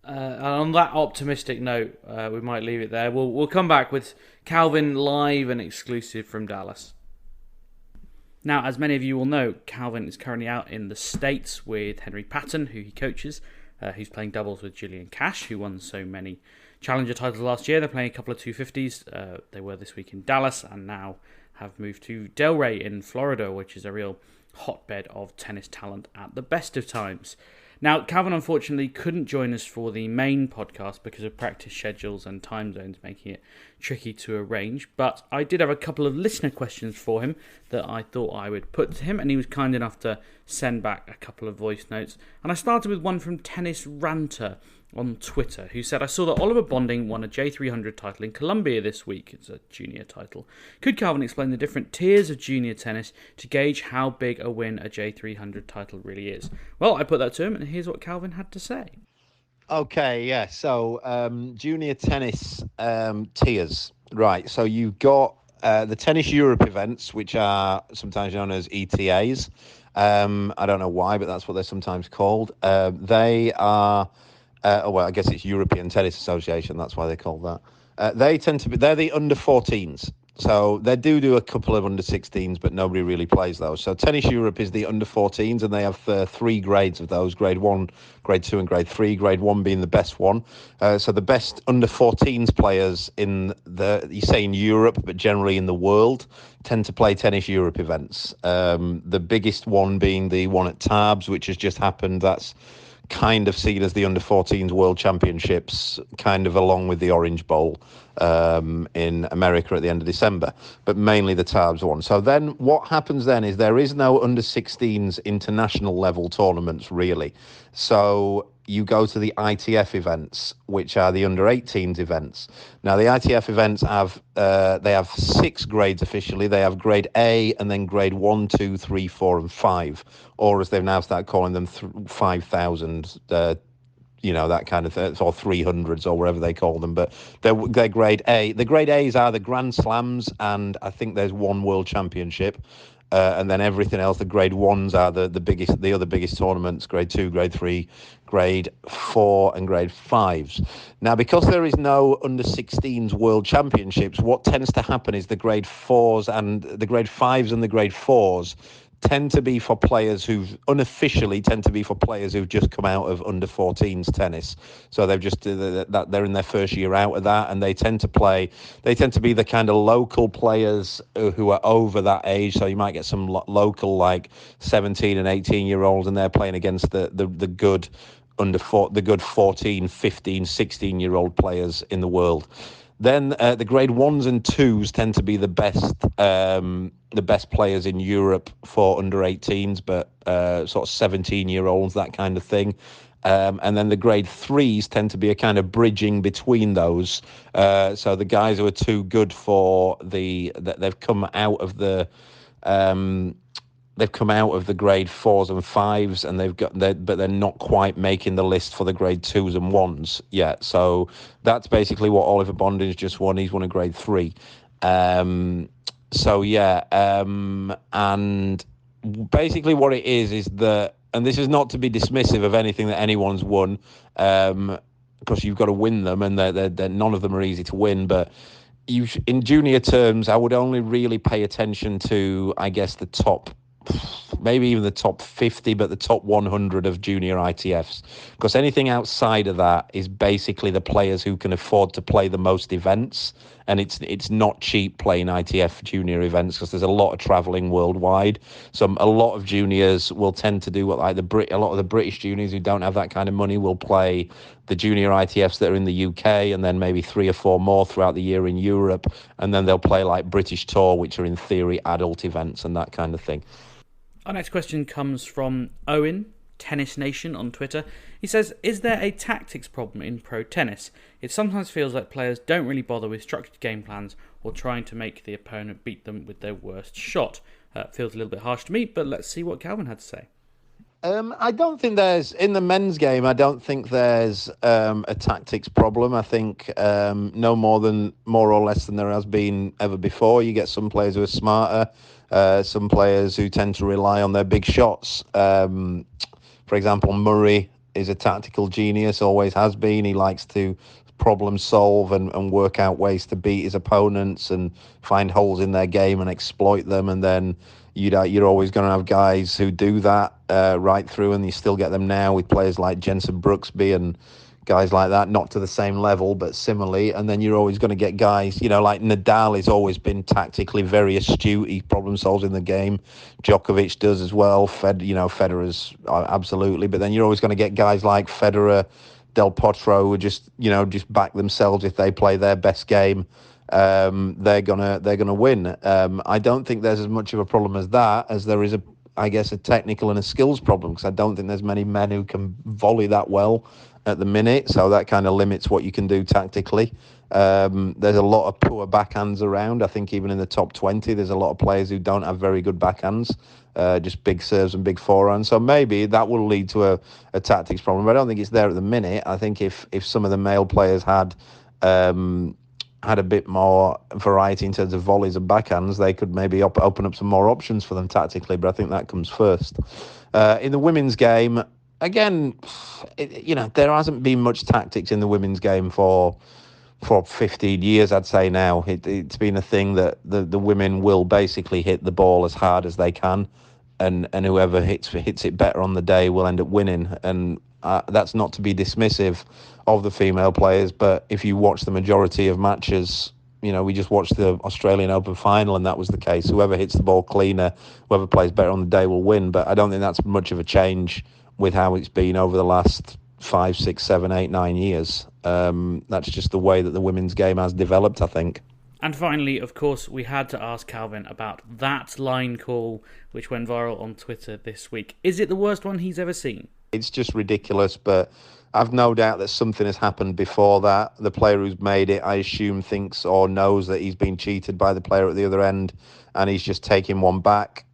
And on that optimistic note, we might leave it there. We'll come back with Calvin live and exclusive from Dallas. Now, as many of you will know, Calvin is currently out in the States with Henry Patton, who he coaches, who's playing doubles with Julian Cash, who won so many Challenger titles last year. They're playing a couple of 250s. They were this week in Dallas and now have moved to Delray in Florida, which is a real hotbed of tennis talent at the best of times. Now, Calvin unfortunately couldn't join us for the main podcast because of practice schedules and time zones making it tricky to arrange, but I did have a couple of listener questions for him that I thought I would put to him, and he was kind enough to send back a couple of voice notes. And I started with one from Tennis Ranter on Twitter, who said, "I saw that Oliver Bonding won a J300 title in Colombia this week." It's a junior title. "Could Calvin explain the different tiers of junior tennis to gauge how big a win a J300 title really is?" Well, I put that to him, and here's what Calvin had to say. Okay, yeah. So junior tennis tiers. Right. So you've got the Tennis Europe events, which are sometimes known as ETAs. I don't know why, but that's what they're sometimes called. They are... well, I guess it's European Tennis Association. That's why they call that. They're the under 14s. So they do a couple of under 16s, but nobody really plays those. So Tennis Europe is the under 14s, and they have 3 grades of those: grade 1, grade 2, and grade 3. Grade 1 being the best one. So the best under 14s players in Europe, but generally in the world, tend to play Tennis Europe events. The biggest one being the one at Tarbes, which has just happened. That's kind of seen as the under 14s World Championships, kind of along with the Orange Bowl in America at the end of December, but mainly the Tarbes one. So then what happens then is there is no under 16s international level tournaments really. So you go to the ITF events, which are the under 18s events. Now the ITF events have 6 grades officially. They have grade A and then grade 1, 2, 3, 4, and 5, or as they've now started calling them 5,000 that kind of thing, or 300s or whatever they call them. But they're grade A. The grade A's are the Grand Slams, and I think there's one World Championship. And then everything else, the grade 1s are the other biggest tournaments, grade 2, grade 3, grade 4 and grade 5s. Now, because there is no under-16s World Championships, what tends to happen is the grade 4s and the grade 5s and the grade 4s tend to be for players who've just come out of under 14s tennis. So they've just they're in their first year out of that, and they tend to be the kind of local players who are over that age. So you might get some local like 17 and 18-year-olds, and they're playing against the good the good 14, 15, 16-year-old players in the world. Then the grade 1s and 2s tend to be the best players in Europe for under 18s, but sort of 17-year-olds, that kind of thing. And then the grade 3s tend to be a kind of bridging between those. So the guys who are too good for they've come out of the grade 4s and 5s, and but they're not quite making the list for the grade 2s and 1s yet. So that's basically what Oliver Bondin's just won. He's won a grade 3. And basically what it is that, and this is not to be dismissive of anything that anyone's won, because you've got to win them, and they're none of them are easy to win, but in junior terms, I would only really pay attention to, I guess, the top, maybe even the top 50, but the top 100 of junior ITFs. Because anything outside of that is basically the players who can afford to play the most events. And it's not cheap playing ITF junior events, because there's a lot of travelling worldwide. So a lot of juniors will tend to do what a lot of the British juniors who don't have that kind of money will play the junior ITFs that are in the UK, and then maybe 3 or 4 more throughout the year in Europe. And then they'll play like British Tour, which are in theory adult events and that kind of thing. Our next question comes from Owen, Tennis Nation on Twitter. He says, is there a tactics problem in pro tennis? It sometimes feels like players don't really bother with structured game plans or trying to make the opponent beat them with their worst shot. Feels a little bit harsh to me, but let's see what Calvin had to say. I don't think in the men's game, I don't think there's a tactics problem. I think no more or less than there has been ever before. You get some players who are smarter, some players who tend to rely on their big shots. For example, Murray is a tactical genius, always has been. He likes to problem solve and work out ways to beat his opponents and find holes in their game and exploit them. And then you're always going to have guys who do that right through, and you still get them now with players like Jensen Brooksby and guys like that, not to the same level, but similarly. And then you're always going to get guys, like Nadal has always been tactically very astute. He problem solves in the game. Djokovic does as well. Federer's absolutely. But then you're always going to get guys like Federer, Del Potro, who just back themselves. If they play their best game, they're gonna win. I don't think there's as much of a problem as that as there is a technical and a skills problem, because I don't think there's many men who can volley that well at the minute, so that kind of limits what you can do tactically. There's a lot of poor backhands around. I think even in the top 20, there's a lot of players who don't have very good backhands, just big serves and big forehands. So maybe that will lead to a tactics problem, but I don't think it's there at the minute. I think if some of the male players had a bit more variety in terms of volleys and backhands, they could maybe open up some more options for them tactically, but I think that comes first. In the women's game, again, there hasn't been much tactics in the women's game for 15 years, I'd say now. It's been a thing that the women will basically hit the ball as hard as they can, and whoever hits it better on the day will end up winning. And that's not to be dismissive of the female players, but if you watch the majority of matches, we just watched the Australian Open final, and that was the case. Whoever hits the ball cleaner, whoever plays better on the day will win. But I don't think that's much of a change with how it's been over the last 5, 6, 7, 8, 9 years. That's just the way that the women's game has developed, I think. And finally, of course, we had to ask Calvin about that line call, which went viral on Twitter this week. Is it the worst one he's ever seen? It's just ridiculous, but I've no doubt that something has happened before that. The player who's made it, I assume, thinks or knows that he's been cheated by the player at the other end, and he's just taking one back.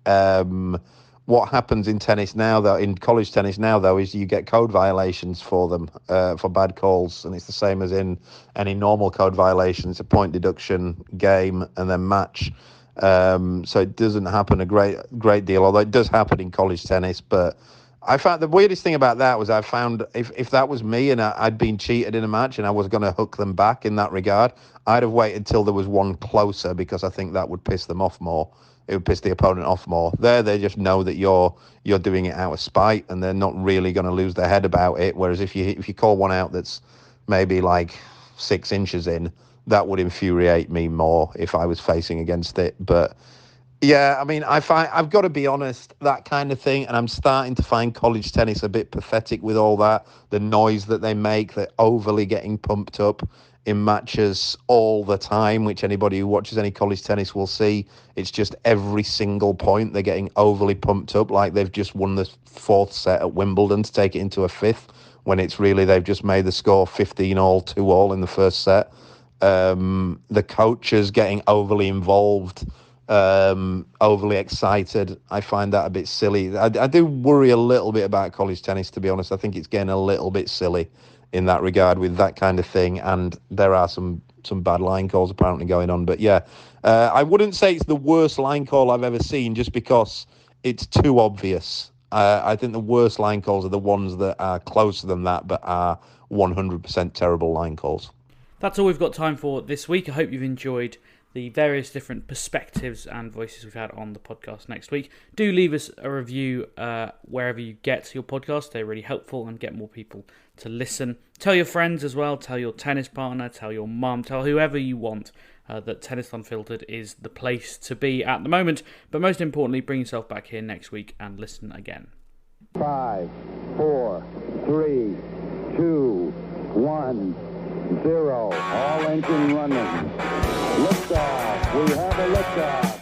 what happens in tennis now, though, in college tennis now, though, is you get code violations for them, for bad calls, and it's the same as in any normal code violation. It's a point deduction, game, and then match. So it doesn't happen a great deal, although it does happen in college tennis. But I found the weirdest thing about that was I found if that was me and I'd been cheated in a match and I was going to hook them back in that regard, I'd have waited till there was one closer, because I think that would piss them off more. It would piss the opponent off more. They just know that you're doing it out of spite, and they're not really going to lose their head about it. Whereas if you call one out that's maybe like 6 inches in, that would infuriate me more if I was facing against it. But yeah, I mean, I've got to be honest, that kind of thing, and I'm starting to find college tennis a bit pathetic with all that, the noise that they make, they're overly getting pumped up in matches all the time, which anybody who watches any college tennis will see. It's just every single point they're getting overly pumped up, like they've just won the 4th set at Wimbledon to take it into a 5th, when it's really they've just made the score 15-all, 2-all in the first set. The coaches getting overly involved, overly excited. I find that a bit silly. I do worry a little bit about college tennis, to be honest. I think it's getting a little bit silly in that regard with that kind of thing, and there are some bad line calls apparently going on. But yeah, I wouldn't say it's the worst line call I've ever seen, just because it's too obvious. I think the worst line calls are the ones that are closer than that but are 100% terrible line calls. That's all we've got time for this week. I hope you've enjoyed the various different perspectives and voices we've had on the podcast next week. Do leave us a review wherever you get your podcast. They're really helpful and get more people to listen. Tell your friends as well. Tell your tennis partner. Tell your mum. Tell whoever you want that Tennis Unfiltered is the place to be at the moment. But most importantly, bring yourself back here next week and listen again. 5, 4, 3, 2, 1, 0. All engine running. Liftoff. We have a liftoff.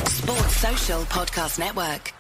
Sports Social Podcast Network.